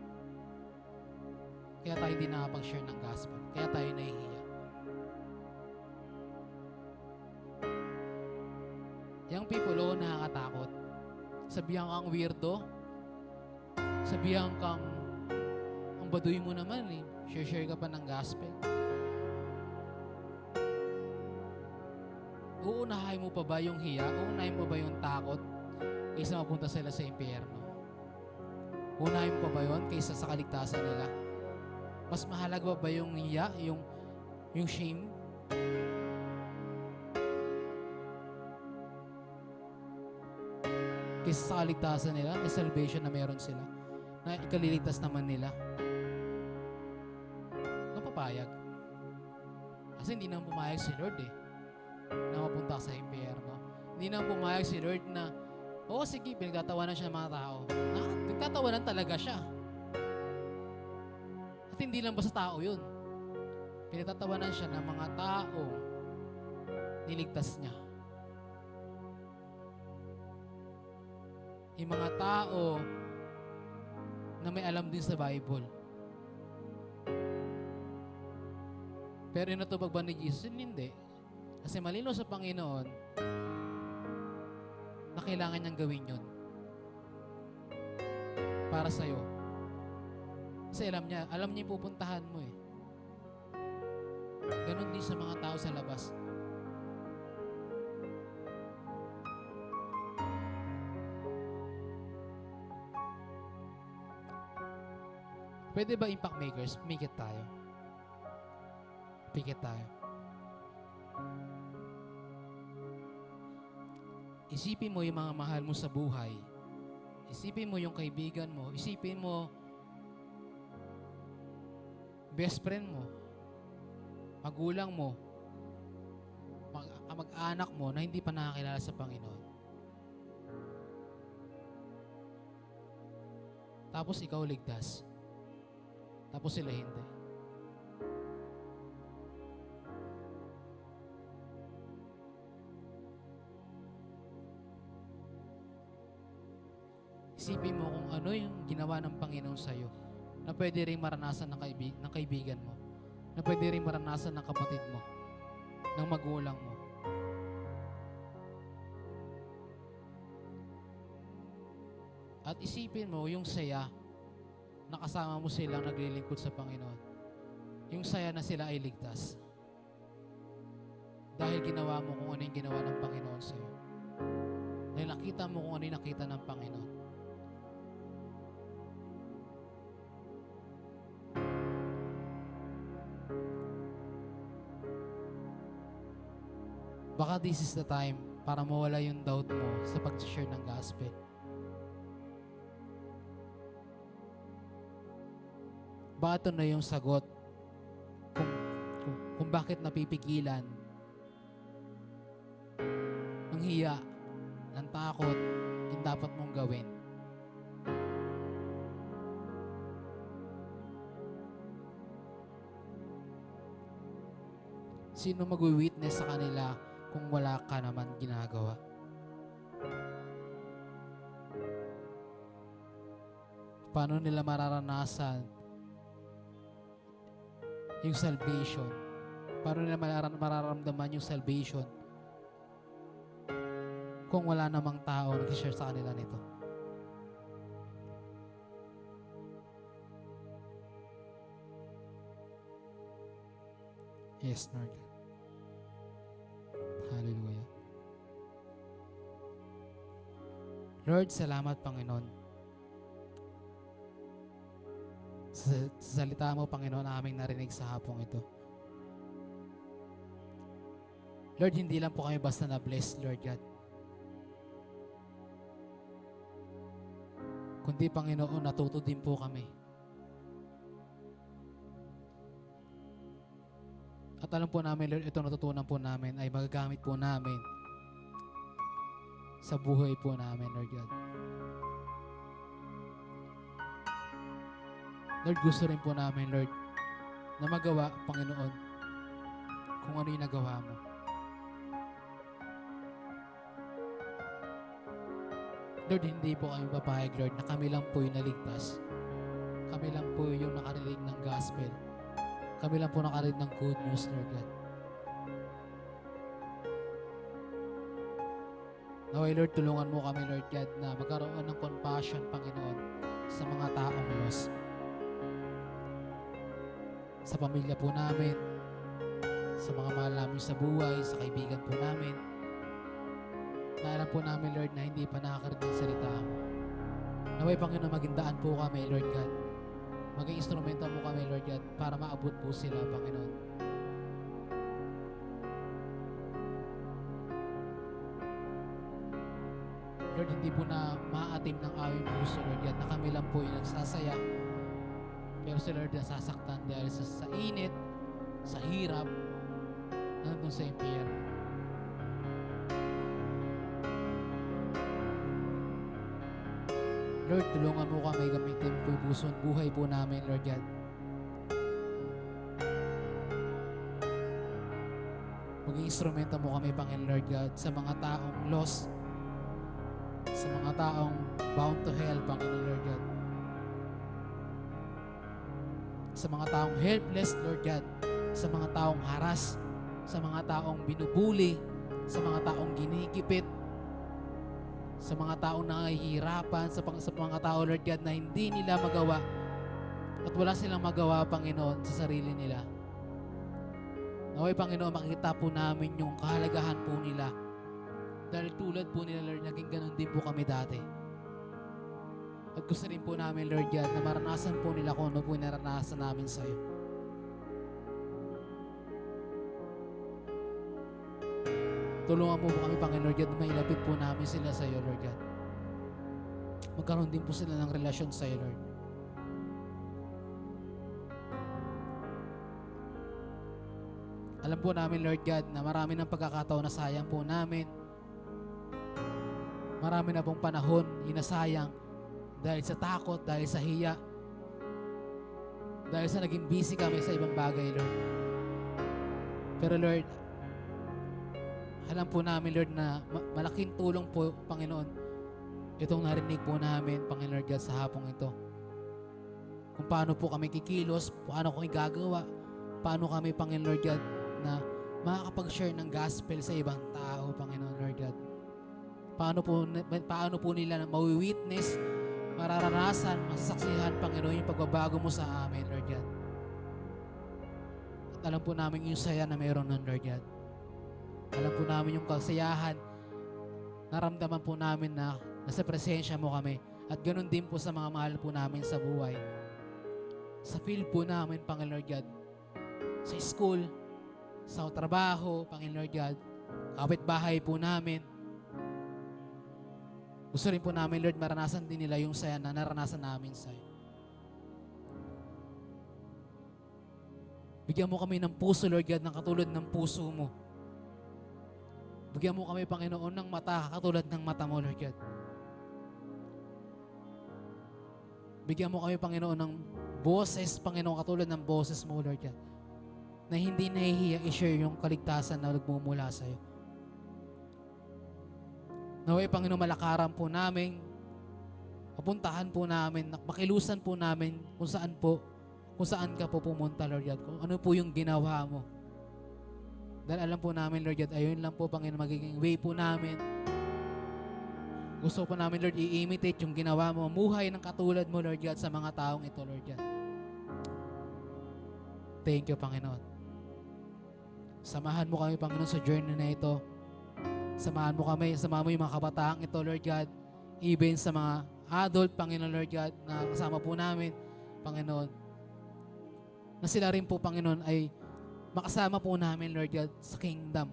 Kaya tayo hindi nakapag-share ng gospel. Kaya tayo nahihiya. Young people, oo, nakakatakot. Sabihan kang weirdo. Sabihan kang ang baduy mo naman eh. Share ka pa ng gospel. Uunahin mo pa ba yung hiya? Uunahin mo ba yung takot kaysa mapunta sila sa impyerno? Uunahin mo pa ba yun kaysa sa kaligtasan nila? Mas mahalaga ba yung hiya, yung shame? Kaysa sa kaligtasan nila, may salvation na meron sila, na ikaliligtas naman nila. Anong papayag? Kasi hindi naman pumayag si Lord eh, na mapunta sa impyerno. Hindi naman pumayag si Lord na, oo sige, pinagtatawanan siya ng mga tao. Pinagtatawanan talaga siya. At hindi lang basta tao yun. Pinagtatawanan siya ng mga taong niligtas niya. Yung mga tao na may alam din sa Bible. Pero inatubag ba ni Jesus? Hindi. Kasi malino sa Panginoon na kailangan niyang gawin yun para sa'yo. Kasi alam niya yung pupuntahan mo eh. Ganon din sa mga tao sa labas. Pwede ba impact makers? Make it tayo. Pikit tayo. Isipin mo yung mga mahal mo sa buhay. Isipin mo yung kaibigan mo. Isipin mo best friend mo, magulang mo, mag-anak mo na hindi pa nakakilala sa Panginoon. Tapos ikaw ligtas. Tapos sila hindi. Isipin mo kung ano yung ginawa ng Panginoon sa'yo na pwede rin maranasan ng kaibigan mo, na pwede rin maranasan ng kapatid mo, ng magulang mo. At isipin mo yung saya na kasama mo silang naglilingkod sa Panginoon. Yung saya na sila ay ligtas. Dahil ginawa mo kung ano yung ginawa ng Panginoon sa'yo. Dahil nakita mo kung ano yung nakita ng Panginoon. Baka this is the time para mawala yung doubt mo sa pag-share ng gospel. Baka ito na yung sagot kung bakit napipigilan ng hiya, ng takot, yung dapat mong gawin. Sino mag-witness sa kanila kung wala ka naman ginagawa? Paano nila mararanasan yung salvation? Paano nila mararamdaman yung salvation kung wala namang tao nag-share sa kanila nito? Yes, Lord. Hallelujah. Lord, salamat, Panginoon. Sa salita mo, Panginoon, aming narinig sa hapong ito. Lord, hindi lang po kami basta na-bless, Lord God. Kundi, Panginoon, natuto din po kami. At alam po namin, Lord, ito natutunan po namin ay magagamit po namin sa buhay po namin, Lord God. Lord, gusto rin po namin, Lord, na magawa, Panginoon, kung ano yung nagawa mo. Lord, hindi po kami papayag, Lord, na kami lang po yung naligtas. Kami lang po yung nakarinig ng gospel. Kami lang po nakarinig ng good news, Lord God. Naway, Lord, tulungan mo kami, Lord God, na magkaroon ng compassion, Panginoon, sa mga taong lost. Sa pamilya po namin, sa mga mahal namin sa buhay, sa kaibigan po namin, na alam po namin, Lord, na hindi pa nakakarinig ng salita mo. Naway, Panginoon, magindaan po kami, Lord God. Maging instrumento mo kami, Lord God, para maabot po sila, Panginoon. Lord, hindi po na maatim ng aming puso, Lord God, na kami lang po yung nagsasaya. Pero si Lord nasasaktan dahil sa init, sa hirap, nandun sa impyerno. Lord, tulungan mo kami gamitin po yung puso at buhay po namin, Lord God. Maging instrumento mo kami, Panginoon, Lord God, sa mga taong lost, sa mga taong bound to hell, Panginoon, Lord God. Sa mga taong helpless, Lord God. Sa mga taong haras, sa mga taong binubuli, sa mga taong ginikipit, sa mga taong nangihirapan, sa mga tao, Lord God, na hindi nila magawa at wala silang magawa, Panginoon, sa sarili nila. Naway, Panginoon, makikita po namin yung kahalagahan po nila. Dahil tulad po nila, Lord, naging ganun din po kami dati. At gusto rin po namin, Lord God, na maranasan po nila kung ano po naranasan namin sa iyo. Tulungan mo po kami, Panginoon Lord God, na mailapit po namin sila sa iyo, Lord God. Magkaroon din po sila ng relasyon sa iyo, Lord. Alam po namin, Lord God, na marami ng pagkakataon na sayang po namin. Marami na pong panahon inasayang dahil sa takot, dahil sa hiya, dahil sa naging busy kami sa ibang bagay, Lord. Pero Lord, alam po namin, Lord, na malaking tulong po, Panginoon, itong narinig po namin, Panginoon Lord God, sa hapong ito. Kung paano po kami kikilos, paano kami gagawa, paano kami, Panginoon Lord God, na makakapag-share ng gospel sa ibang tao, Panginoon Lord God. Paano po nila mawi-witness, mararanasan, masasaksihan, Panginoon, yung pagbabago mo sa amin, Lord God. At alam po namin yung saya na mayroon nun, Lord God. Alam po namin yung kasiyahan, naramdaman po namin na nasa presensya mo kami. At ganoon din po sa mga mahal po namin sa buhay. Sa field po namin, Panginoon Lord God. Sa school, sa trabaho, Panginoon Lord God. Kapitbahay po namin. Gusto rin po namin, Lord, maranasan din nila yung saya na naranasan namin sa'yo. Bigyan mo kami ng puso, Lord God, ng katulad ng puso mo. Bigyan mo kami, Panginoon, ng mata, katulad ng mata mo, Lord God. Bigyan mo kami, Panginoon, ng boses, Panginoon, katulad ng boses mo, Lord God, na hindi nahihiya i-share yung kaligtasan na nagmumula sa'yo. Naway, Panginoon, malakaran po namin, papuntahan po namin, makilusan po namin kung saan ka po pumunta, Lord God, kung ano po yung ginawa mo. Dahil alam po namin, Lord God, ayun lang po, Panginoon, magiging way po namin. Gusto po namin, Lord, i-imitate yung ginawa mo, muhay ng katulad mo, Lord God, sa mga taong ito, Lord God. Thank you, Panginoon. Samahan mo kami, Panginoon, sa journey na ito. Samahan mo yung mga kabataang ito, Lord God. Even sa mga adult, Panginoon, Lord God, na kasama po namin, Panginoon. Na sila rin po, Panginoon, ay makasama po namin, Lord God, sa kingdom.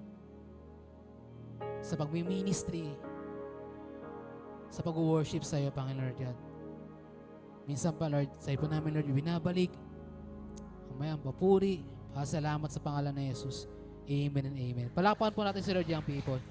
Sa pag-ministry. Sa pag-worship sa iyo, Panginoon, Lord God. Minsan pa, Lord, sa iyo po namin, Lord, binabalik. Ang papuri, pasalamat sa pangalan ng Jesus. Amen and amen. Palakpakan po natin si Lord, young people.